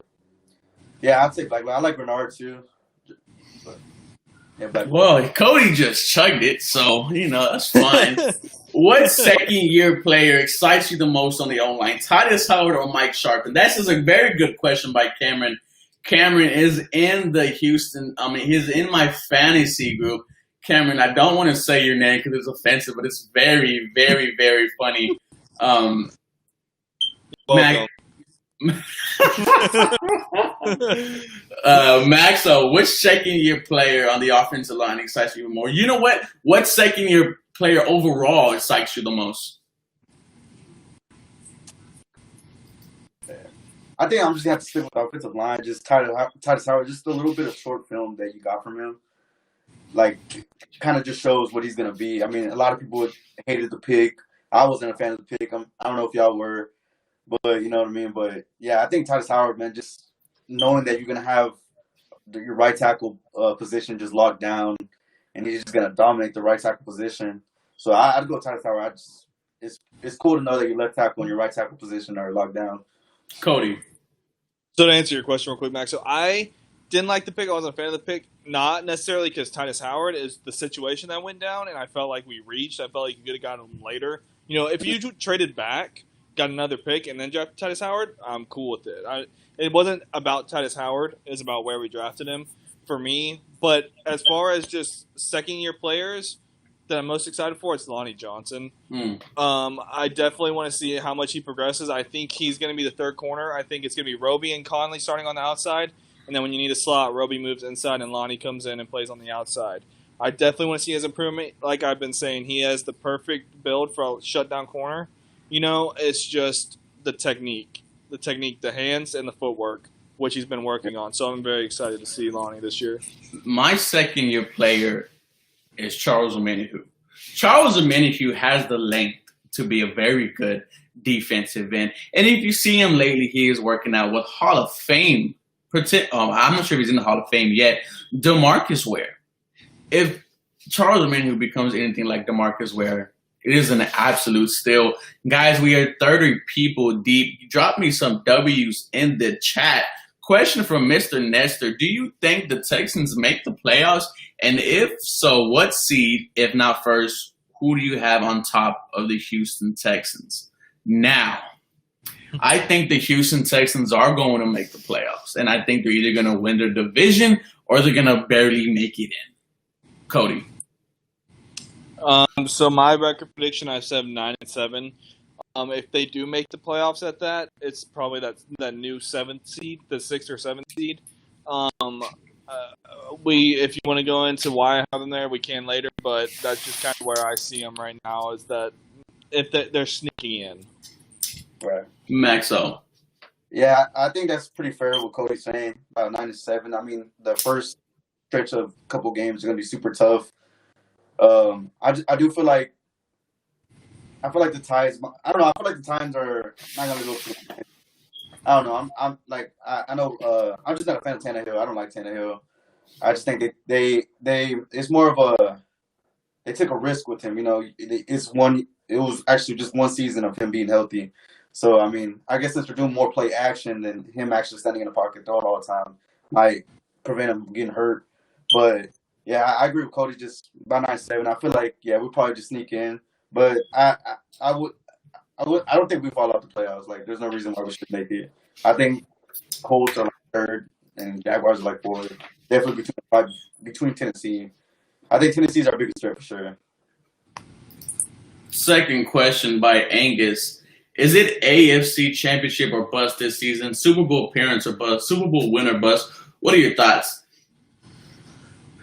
yeah, I'd say Blacklock. I like Bernard too. But, yeah, Blacklock. Well, Cody just chugged it, so that's fine. What 2nd-year player excites you the most on the O-line? Titus Howard or Mike Sharpen? This is a very good question by Cameron. Cameron is in the Houston. He's in my fantasy group. Cameron, I don't want to say your name because it's offensive, but it's very, very, very funny. Maxo, which 2nd-year player on the offensive line excites you more? You know what? What 2nd-year player overall excites you the most? I think I'm just gonna have to stick with the offensive line. Just Titus Howard, just a little bit of short film that you got from him, like kind of just shows what he's gonna be. I mean, a lot of people hated the pick. I wasn't a fan of the pick. I don't know if y'all were, but you know what I mean. But yeah, I think Titus Howard, man, just knowing that you're gonna have your right tackle position just locked down, and he's just gonna dominate the right tackle position. So I'd go Titus Howard. It's cool to know that your left tackle and your right tackle position are locked down. Cody. So to answer your question real quick, Max, so I didn't like the pick. I wasn't a fan of the pick. Not necessarily because Titus Howard is the situation that went down, and I felt like we reached. I felt like you could have gotten him later. If you traded back, got another pick, and then drafted Titus Howard, I'm cool with it. It wasn't about Titus Howard. It was about where we drafted him for me. But as far as just 2nd-year players that I'm most excited for, it's Lonnie Johnson. I definitely want to see how much he progresses. I think he's going to be the 3rd corner. I think it's going to be Roby and Conley starting on the outside. And then when you need a slot, Roby moves inside and Lonnie comes in and plays on the outside. I definitely want to see his improvement. Like I've been saying, he has the perfect build for a shutdown corner. It's just the technique, the hands, and the footwork, which he's been working on. So I'm very excited to see Lonnie this year. My 2nd-year player is Charles Omenihu. Charles Omenihu has the length to be a very good defensive end. And if you see him lately, he is working out with Hall of Fame. I'm not sure if he's in the Hall of Fame yet. DeMarcus Ware. If Charles Omenihu becomes anything like DeMarcus Ware, it is an absolute steal. Guys, we are 30 people deep. Drop me some W's in the chat. Question from Mr. Nestor. Do you think the Texans make the playoffs? And if so, what seed? If not first, who do you have on top of the Houston Texans? Now, I think the Houston Texans are going to make the playoffs, and I think they're either going to win their division or they're going to barely make it in. Cody. So my record prediction, I said 9-7. If they do make the playoffs at that, it's probably that new 7th seed, the 6th or 7th seed. If you want to go into why I have them there, we can later. But that's just kind of where I see them right now. Is that if they're sneaking in, Right. Maxo. Yeah, I think that's pretty fair what Cody's saying about 9-7. I mean, the first stretch of a couple games is going to be super tough. I do feel like the ties. I don't know. I feel like the times are not going to go through. I don't know. I'm like I know. I'm just not a fan of Tannehill. I don't like Tannehill. I just think they it's more of a they took a risk with him. You know, it was actually just one season of him being healthy. So I mean, I guess since we're doing more play action than him actually standing in the pocket throwing all the time, might prevent him from getting hurt. But yeah, I agree with Cody. Just about 9-7. I feel like we'll probably just sneak in. But I don't think we fall out the playoffs. Like, there's no reason why we should make it. I think Colts are like third and Jaguars are like fourth. Definitely between Tennessee. I think Tennessee's our biggest threat for sure. Second question by Angus. Is it AFC Championship or bust this season? Super Bowl appearance or bust? Super Bowl win or bust? What are your thoughts?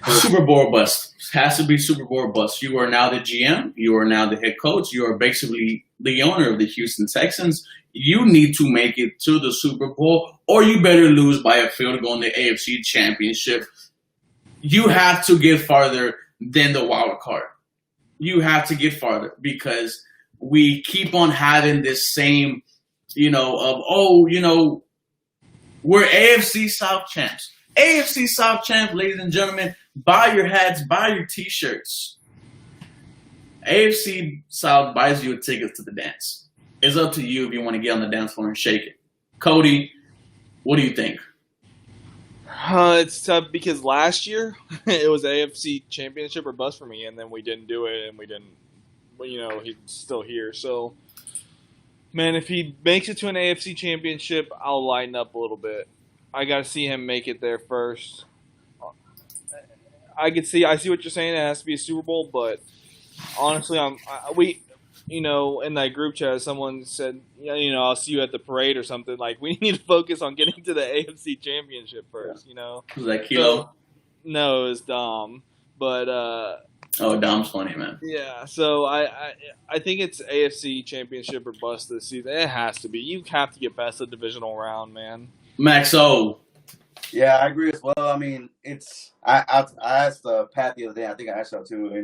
Super Bowl bust. Has to be Super Bowl bust. You are now the GM. You are now the head coach. You are basically the owner of the Houston Texans. You need to make it to the Super Bowl, or you better lose by a field goal in the AFC Championship. You have to get farther than the wild card. You have to get farther because we keep on having this same, we're AFC South champs. AFC South champs, ladies and gentlemen, buy your hats, buy your T-shirts. AFC South buys you a ticket to the dance. It's up to you if you want to get on the dance floor and shake it. Cody, what do you think? It's tough because last year it was AFC Championship or bust for me, and then we didn't do it, and we didn't. He's still here. So, man, if he makes it to an AFC Championship, I'll lighten up a little bit. I got to see him make it there first. I see what you're saying. It has to be a Super Bowl, but honestly, in that group chat, someone said, I'll see you at the parade or something. Like, we need to focus on getting to the AFC Championship first, Was that Kilo? So, no, it was Dom. But, Dom's funny, man. Yeah, so I think it's AFC Championship or bust this season. It has to be. You have to get past the divisional round, man. Maxo. Yeah, I agree as well. I mean, I asked Pat the other day. I think I asked y'all too.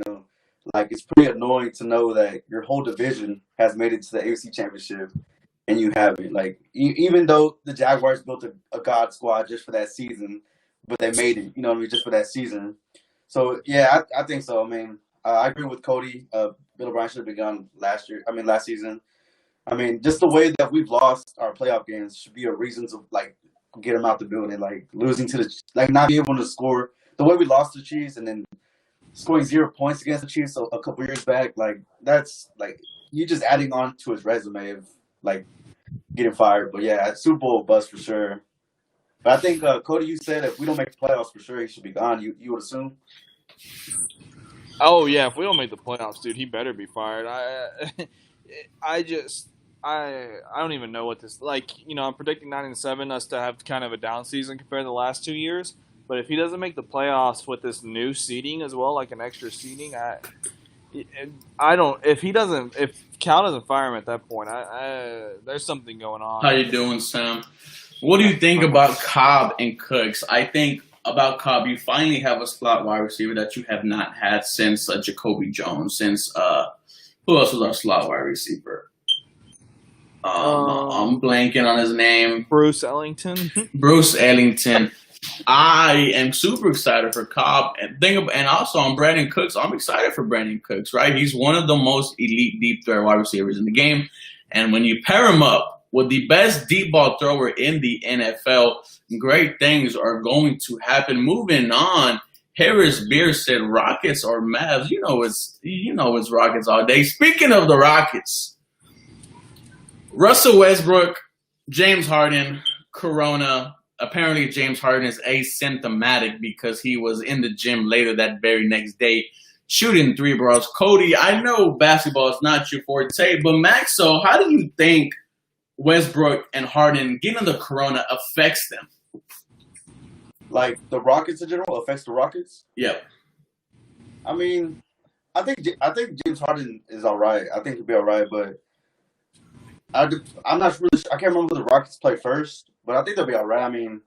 Like, it's pretty annoying to know that your whole division has made it to the AFC Championship and you haven't. Like, even though the Jaguars built a God squad just for that season, but they made it. Just for that season. So yeah, I think so. I mean, I agree with Cody. Bill O'Brien should have been gone last season. I mean, just the way that we've lost our playoff games should be a reason to get him out the building. Like, losing to not be able to score the way we lost to the Chiefs and then scoring 0 points against the Chiefs a couple years back. Like, that's you just adding on to his resume of getting fired. But yeah, Super Bowl bust for sure. But I think Cody, you said if we don't make the playoffs for sure, he should be gone. You would assume? Oh yeah, if we don't make the playoffs, dude, he better be fired. I don't even know what this I'm predicting 9-7, us to have kind of a down season compared to the last 2 years. But if he doesn't make the playoffs with this new seeding as well, like an extra seeding, I don't. If Cal doesn't fire him at that point, there's something going on. How you doing, Sam? What do you think about Cobb and Cooks? I think about Cobb, you finally have a slot wide receiver that you have not had since Jacoby Jones. Since who else was our slot wide receiver? I'm blanking on his name. Bruce Ellington. Bruce Ellington. I am super excited for Cobb and also on Brandon Cooks. I'm excited for Brandon Cooks, right? He's one of the most elite deep threat wide receivers in the game. And when you pair him up with the best deep ball thrower in the NFL, great things are going to happen. Moving on, Harris Beer said Rockets or Mavs. It's Rockets all day. Speaking of the Rockets, Russell Westbrook James Harden, Corona. Apparently, James Harden is asymptomatic because he was in the gym later that very next day shooting three balls. Cody, I know basketball is not your forte, but Maxo, how do you think Westbrook and Harden getting the Corona affects them? Like the Rockets in general affects the Rockets. Yep. I mean, I think James Harden is all right. I think he'll be all right, but I'm not really. I can't remember who the Rockets play first, but I think they'll be all right. I mean,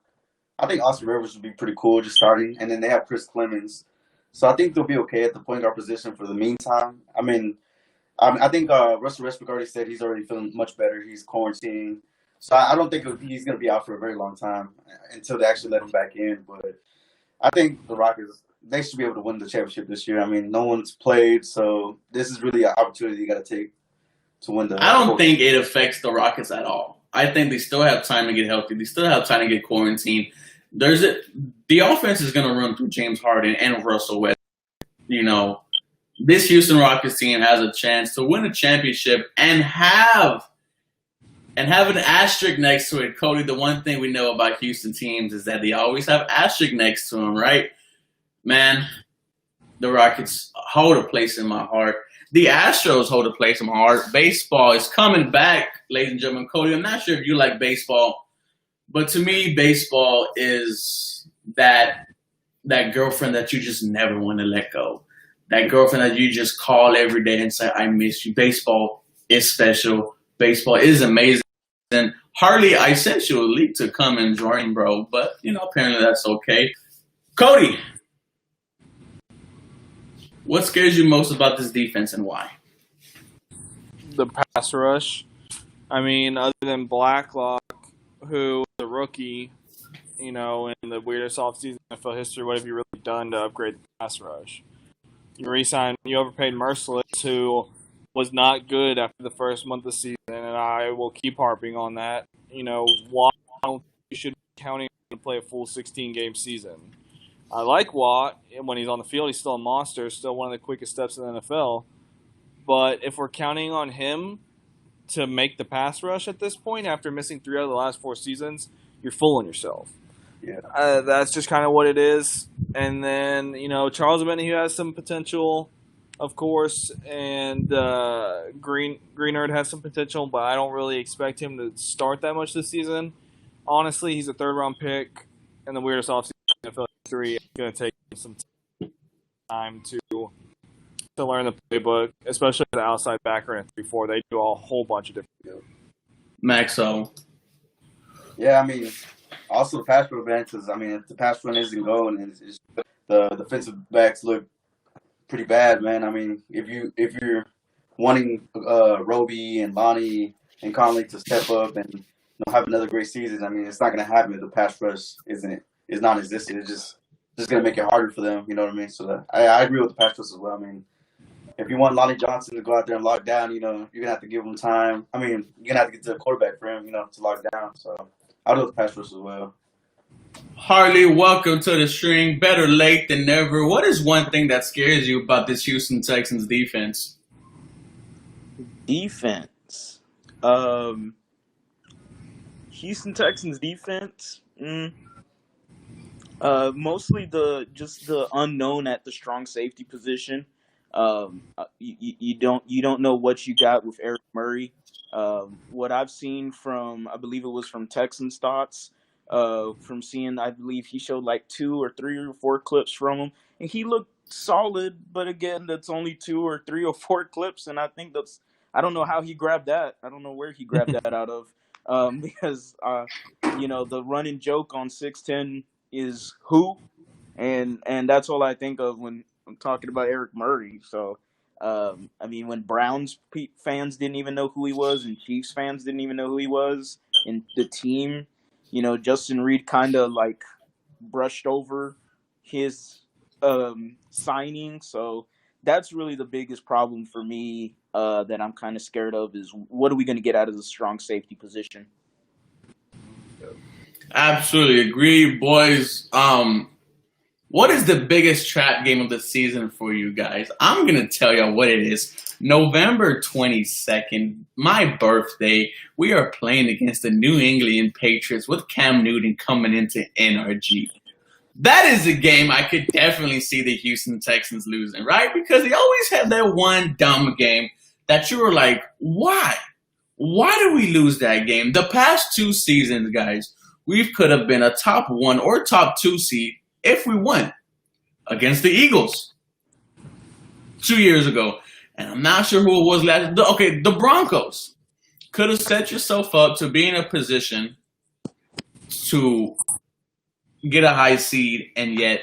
I think Austin Rivers would be pretty cool just starting, and then they have Chris Clemens, so I think they'll be okay at the point guard position for the meantime. I think Russell Westbrook already said he's already feeling much better. He's quarantining, so I don't think he's going to be out for a very long time until they actually let him back in. But I think the Rockets, they should be able to win the championship this year. I mean, no one's played, so this is really an opportunity you got to take to win the. I don't think it affects the Rockets at all. I think they still have time to get healthy. They still have time to get quarantined. The offense is going to run through James Harden and Russell Westbrook. You know, this Houston Rockets team has a chance to win a championship and have an asterisk next to it. Cody, the one thing we know about Houston teams is that they always have asterisk next to them, right? Man, the Rockets hold a place in my heart. The Astros hold a place in my heart. Baseball is coming back, ladies and gentlemen. Cody, I'm not sure if you like baseball, but to me, baseball is that girlfriend that you just never want to let go. That girlfriend that you just call every day and say, I miss you. Baseball is special. Baseball is amazing. And Harley, I sent you a link to come and join, bro. But, apparently that's okay. Cody, what scares you most about this defense and why? The pass rush. I mean, other than Blacklock, who is a rookie, in the weirdest offseason in NFL history, what have you really done to upgrade the pass rush? You overpaid Merciless, who was not good after the first month of the season, and I will keep harping on that. Watt, I don't think you should be counting to play a full 16-game season. I like Watt, and when he's on the field, he's still a monster, still one of the quickest steps in the NFL. But if we're counting on him to make the pass rush at this point, after missing 3 out of the last 4 seasons, you're fooling yourself. Yeah. That's just kind of what it is. And then, Charles Benny, who has some potential, of course, and Greenard has some potential, but I don't really expect him to start that much this season. Honestly, he's a third-round pick in the weirdest offseason in NFL history. It's going to take him some time to learn the playbook, especially the outside backer in 3-4. They do a whole bunch of different things. Maxo. Yeah, I mean, also the pass pro advances. I mean, if the pass run isn't going, the defensive backs look pretty bad, man. I mean, if you're wanting Roby and Lonnie and Conley to step up and have another great season, I mean, it's not going to happen if the pass rush is non-existent. It's just going to make it harder for them. You know what I mean? So I agree with the pass rush as well. I mean, if you want Lonnie Johnson to go out there and lock down, you're going to have to give him time. I mean, you're going to have to get to the quarterback for him, to lock down. So I'll do the pass rush as well. Harley, welcome to the string. Better late than never. What is one thing that scares you about this Houston Texans defense? Defense. Houston Texans defense. Mostly the unknown at the strong safety position. You don't know what you got with Eric Murray. What I've seen from, I believe it was from Texans Thoughts, from seeing, I believe he showed like 2 or 3 or 4 clips from him, and he looked solid, but again, that's only 2 or 3 or 4 clips, and I think I don't know how he grabbed that. I don't know where he grabbed that out of, because, the running joke on 6'10" is who, and that's all I think of when I'm talking about Eric Murray. So, I mean, when Browns fans didn't even know who he was and Chiefs fans didn't even know who he was, and the team, Justin Reed kind of like brushed over his signing. So that's really the biggest problem for me that I'm kind of scared of is what are we going to get out of the strong safety position? Absolutely agree, boys. One What is the biggest trap game of the season for you guys? I'm going to tell you what it is. November 22nd, my birthday, we are playing against the New England Patriots with Cam Newton coming into NRG. That is a game I could definitely see the Houston Texans losing, right? Because they always have that one dumb game that you were like, why? Why did we lose that game? The past 2 seasons, guys, we could have been a top 1 or top 2 seed if we won against the Eagles 2 years ago. And I'm not sure who it was last. Okay, the Broncos could have set yourself up to be in a position to get a high seed, and yet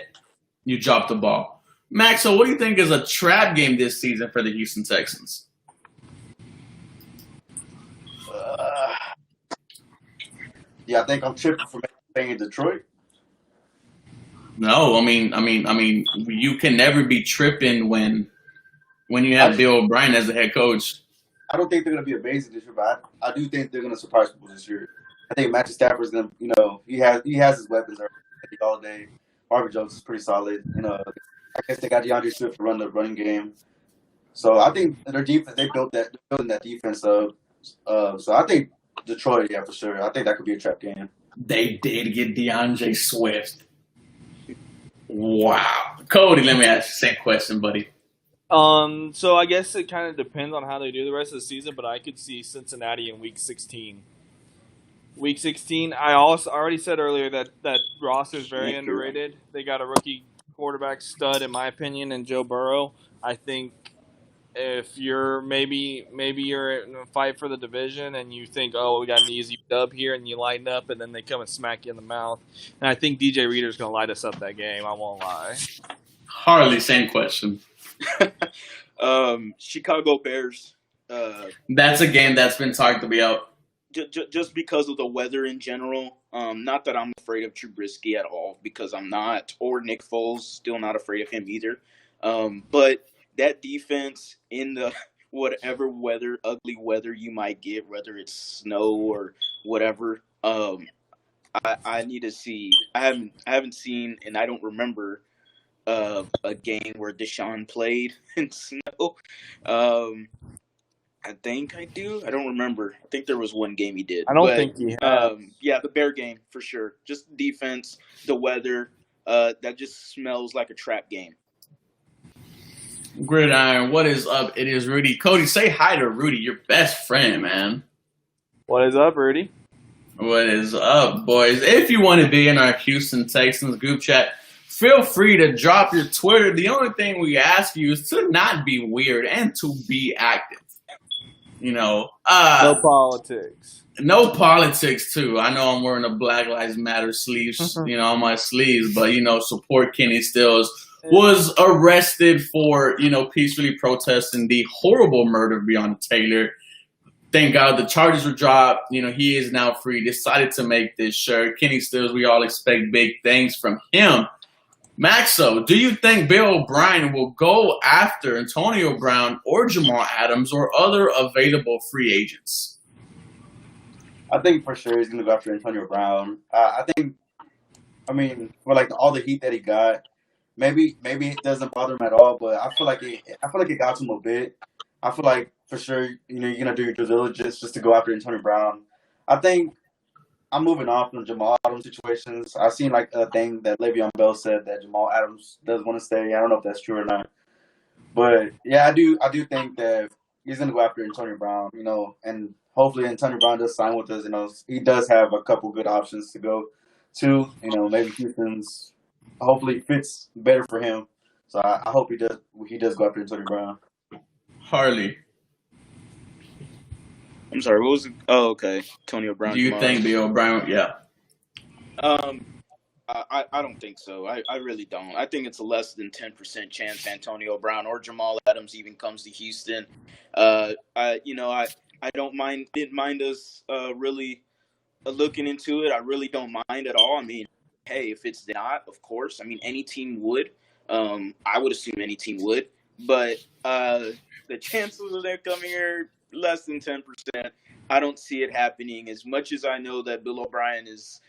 you dropped the ball. Max, so what do you think is a trap game this season for the Houston Texans? Yeah, I think I'm tripping for playing in Detroit. No, I mean, you can never be tripping when you have Bill O'Brien as the head coach. I don't think they're going to be amazing this year, but I do think they're going to surprise people this year. I think Matthew Stafford's going to, he has his weapons all day. Marvin Jones is pretty solid. I guess they got DeAndre Swift to run the running game. So I think their defense, they're building that defense up. So I think Detroit, yeah, for sure. I think that could be a trap game. They did get DeAndre Swift. Wow. Cody, let me ask you the same question, buddy. So I guess it kind of depends on how they do the rest of the season, but I could see Cincinnati in Week 16. Week 16, I already said earlier that roster is very underrated. They got a rookie quarterback stud, in my opinion, in Joe Burrow. I think if you're maybe you're in a fight for the division and you think, oh, we got an easy dub here, and you lighten up, and then they come and smack you in the mouth. And I think DJ Reader's going to light us up that game. I won't lie. Harley, same question. Chicago Bears. That's a game that's been talked about. Just because of the weather in general. Not that I'm afraid of Trubisky at all, because I'm not, or Nick Foles, still not afraid of him either. But that defense in the whatever weather, ugly weather you might get, whether it's snow or whatever, I need to see. I haven't seen, and I don't remember a game where Deshaun played in snow. I think I do. I don't remember. I think there was one game he did. I don't think he had. Yeah, the Bear game for sure. Just defense, the weather. That just smells like a trap game. Gridiron, what is up? It is Rudy. Cody, say hi to Rudy, your best friend, man. What is up, Rudy? What is up, boys? If you want to be in our Houston Texans group chat, feel free to drop your Twitter. The only thing we ask you is to not be weird and to be active. No politics. No politics, too. I know I'm wearing a Black Lives Matter sleeves, on my sleeves, but, support Kenny Stills. Was arrested for, peacefully protesting the horrible murder of Breonna Taylor. Thank God the charges were dropped. He is now free. Decided to make this shirt. Kenny Stills, we all expect big things from him. Maxo, do you think Bill O'Brien will go after Antonio Brown or Jamal Adams or other available free agents? I think for sure he's going to go after Antonio Brown. For all the heat that he got, maybe it doesn't bother him at all. But I feel like it got to him a bit. I feel like for sure, you're going to do your due diligence just to go after Antonio Brown. I think I'm moving on from Jamal Adams situations. I've seen a thing that Le'Veon Bell said that Jamal Adams does want to stay. I don't know if that's true or not. But yeah, I do think that he's going to go after Antonio Brown, and hopefully Antonio Brown does sign with us. He does have a couple good options to go to. Maybe Houston's hopefully fits better for him. So I hope he does go after Antonio Brown. Harley. I'm sorry, what was it? Oh, okay. Antonio Brown. Do you think Bill O'Brien? Yeah. I don't think so. I really don't. I think it's a less than 10% chance Antonio Brown or Jamal Adams even comes to Houston. I don't mind us really looking into it. I really don't mind at all. Hey, if it's not, of course. Any team would. I would assume any team would. But the chances of them coming here, less than 10%. I don't see it happening. As much as I know that Bill O'Brien is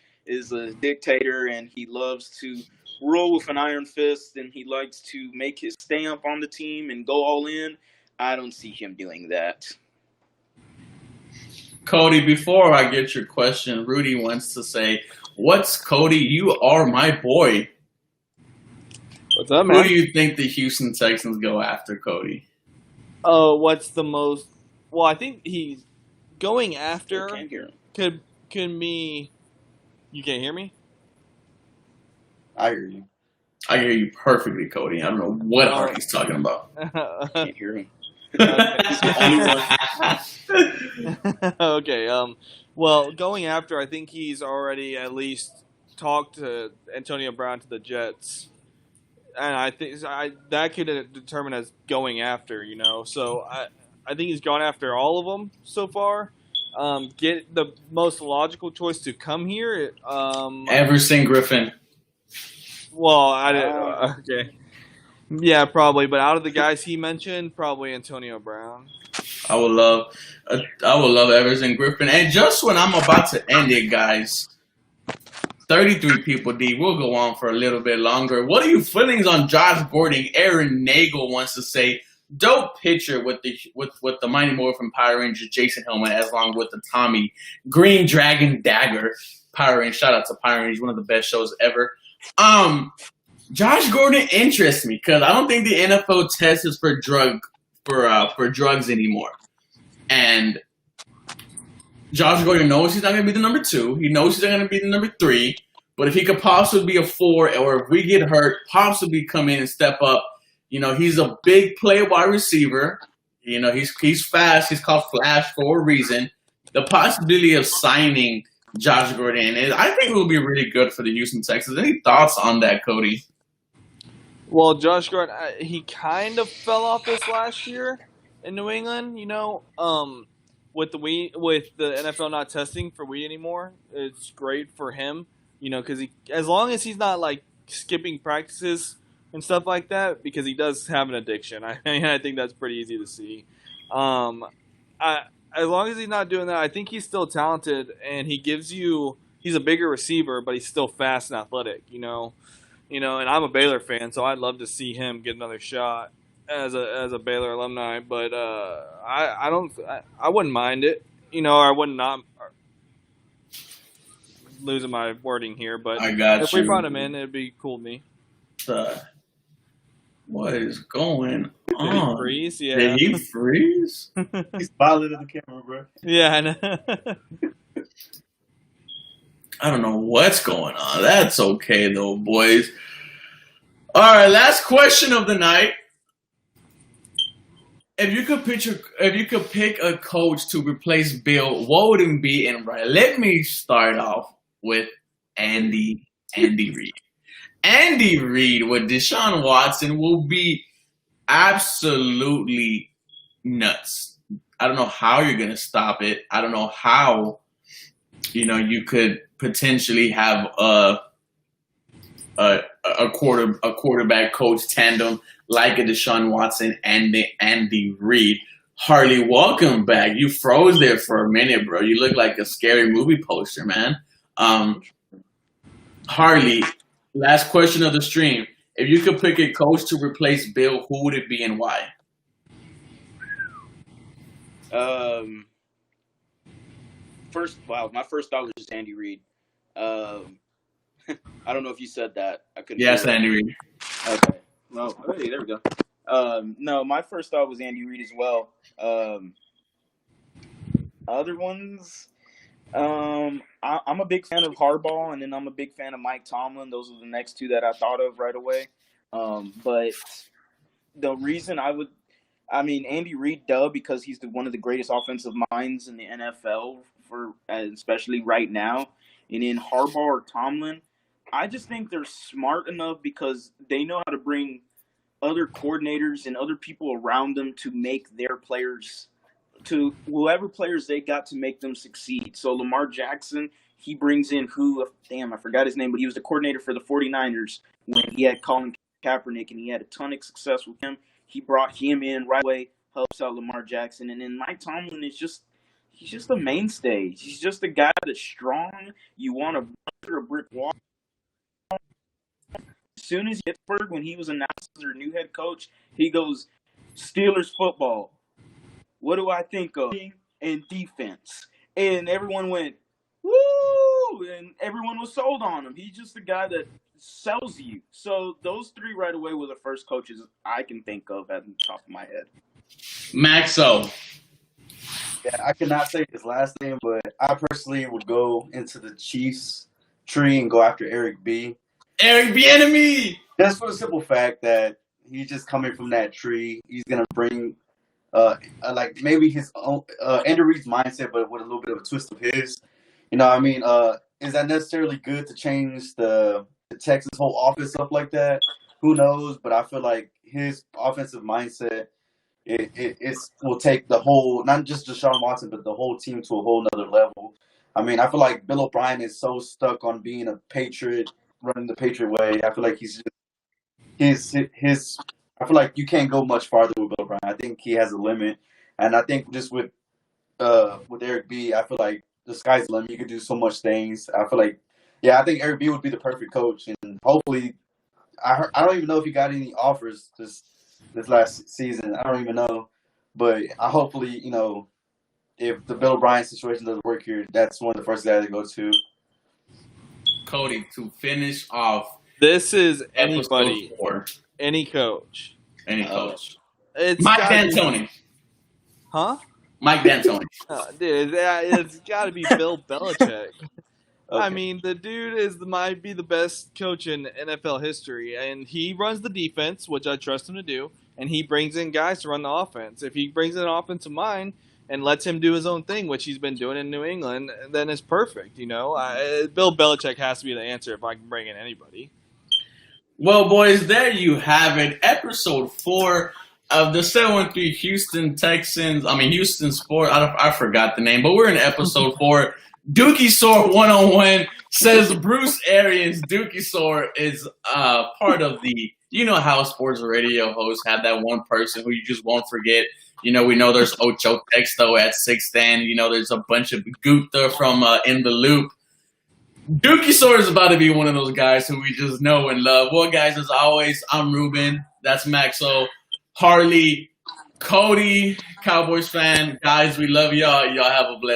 a dictator and he loves to rule with an iron fist and he likes to make his stamp on the team and go all in, I don't see him doing that. Cody, before I get your question, Rudy wants to say, "What's Cody? You are my boy." What's up, Who man? do you think the Houston Texans go after, Cody? Oh, what's the most? Well, I think he's going I after can't hear him. could be. You can't hear me? I hear you. I hear you perfectly, Cody. I don't know what Hardy's talking about. I can't hear him. Okay. Well, going after, I think he's already at least talked to Antonio Brown to the Jets, and I think that could determine as going after. So I think he's gone after all of them so far. Get the most logical choice to come here. Everson Griffin. Well, I didn't. Okay. Yeah, probably. But out of the guys he mentioned, probably Antonio Brown. I would love Everson Griffin. And just when I'm about to end it, guys, 33 people deep. We'll go on for a little bit longer. What are your feelings on Josh Gordon? Aaron Nagel wants to say, dope picture with the Mighty Morphin Power Ranger Jason Hillman, as long with the Tommy Green Dragon Dagger Power Ranger. Shout out to Power Rangers, one of the best shows ever. Josh Gordon interests me because I don't think the NFL tests for drugs anymore. And Josh Gordon knows he's not going to be the number 2. He knows he's not going to be the number 3. But if he could possibly be a 4, or if we get hurt, possibly come in and step up. He's a big play wide receiver. He's fast. He's called Flash for a reason. The possibility of signing Josh Gordon I think it will be really good for the Houston Texans. Any thoughts on that, Cody? Well, Josh Gordon, he kind of fell off this last year in New England. With the NFL not testing for weed anymore, it's great for him. Because as long as he's not like skipping practices and stuff like that, because he does have an addiction. I think that's pretty easy to see. As long as he's not doing that, I think he's still talented, and he's a bigger receiver, but he's still fast and athletic. And I'm a Baylor fan, so I'd love to see him get another shot as a Baylor alumni. But I wouldn't mind it. I would not. Losing my wording here, but if we brought him in, it'd be cool to me. What is going on? Did he freeze? Yeah. Did he freeze? He's smiling at the camera, bro. Yeah, I know. I don't know what's going on. That's okay though, boys. All right, last question of the night. If you could pick a coach to replace Bill, what would it be and why? Let me start off with Andy Reid. Andy Reid with Deshaun Watson will be absolutely nuts. I don't know how you're going to stop it. I don't know how, you could potentially have a quarterback coach tandem like a Deshaun Watson and the Andy Reid. Harley, welcome back. You froze there for a minute, bro. You look like a scary movie poster, man. Harley, last question of the stream. If you could pick a coach to replace Bill, who would it be and why? My first thought was just Andy Reid. I don't know if you said that. I couldn't. Yes, Andy Reid. Okay. Well, hey, there we go. No, my first thought was Andy Reid as well. Other ones, I'm a big fan of Harbaugh, and then I'm a big fan of Mike Tomlin. Those are the next two that I thought of right away. But the reason Andy Reid, because he's one of the greatest offensive minds in the NFL, especially right now. And in Harbaugh or Tomlin, I just think they're smart enough because they know how to bring other coordinators and other people around them to make their players, to whoever players they got to make them succeed. So Lamar Jackson, he brings in I forgot his name, but he was the coordinator for the 49ers when he had Colin Kaepernick, and he had a ton of success with him. He brought him in right away, helps out Lamar Jackson. And then Mike Tomlin he's just a mainstay. He's just a guy that's strong. You want to run through a brick wall. soon as Pittsburgh, when he was announced as their new head coach, he goes, Steelers football. What do I think of? And defense. And everyone went, woo! And everyone was sold on him. He's just the guy that sells you. So those three right away were the first coaches I can think of at the top of my head. Maxo. Yeah, I cannot say his last name, but I personally would go into the Chiefs tree and go after Eric B. Eric Bieniemy. Just for the simple fact that he's just coming from that tree. He's gonna bring like maybe his own Andy Reid's mindset, but with a little bit of a twist of his. You know what I mean? Is that necessarily good to change the Texans' whole offense up like that? Who knows? But I feel like his offensive mindset it will take the whole, not just Deshaun Watson, but the whole team to a whole nother level. I mean, I feel like Bill O'Brien is so stuck on being a Patriot, running the Patriot way. I feel like he's just his. I feel like you can't go much farther with Bill O'Brien. I think he has a limit, and I think just with Eric B, I feel like the sky's the limit. You can do so much things. I feel like, yeah, I think Eric B would be the perfect coach, and hopefully, I don't even know if he got any offers this last season. I don't even know, but I hopefully, you know, if the Bill O'Brien situation doesn't work here, that's one of the first guys to go to. Cody, to finish off. This is episode anybody, 4. any coach. Any coach. It's Mike gotta be- D'Antoni. Huh? Mike D'Antoni. Dude, it's got to be Bill Belichick. Okay. I mean, the dude might be the best coach in NFL history, and he runs the defense, which I trust him to do, and he brings in guys to run the offense. If he brings in an offensive mind and lets him do his own thing, which he's been doing in New England, then it's perfect. You know, Bill Belichick has to be the answer if I can bring in anybody. Well, boys, there you have it. Episode 4 of the 713 Houston Texans. I mean, Houston Sport. I forgot the name, but we're in episode 4. Dookie Sore 101 says Bruce Arians. Dookie Sore is part of the, you know how sports radio hosts have that one person who you just won't forget. You know, we know there's Ocho Texto at 6'10". You know, there's a bunch of Gupta from In the Loop. Dookie Sore is about to be one of those guys who we just know and love. Well, guys, as always, I'm Ruben. That's Maxo. Harley. Cody, Cowboys fan. Guys, we love y'all. Y'all have a blessed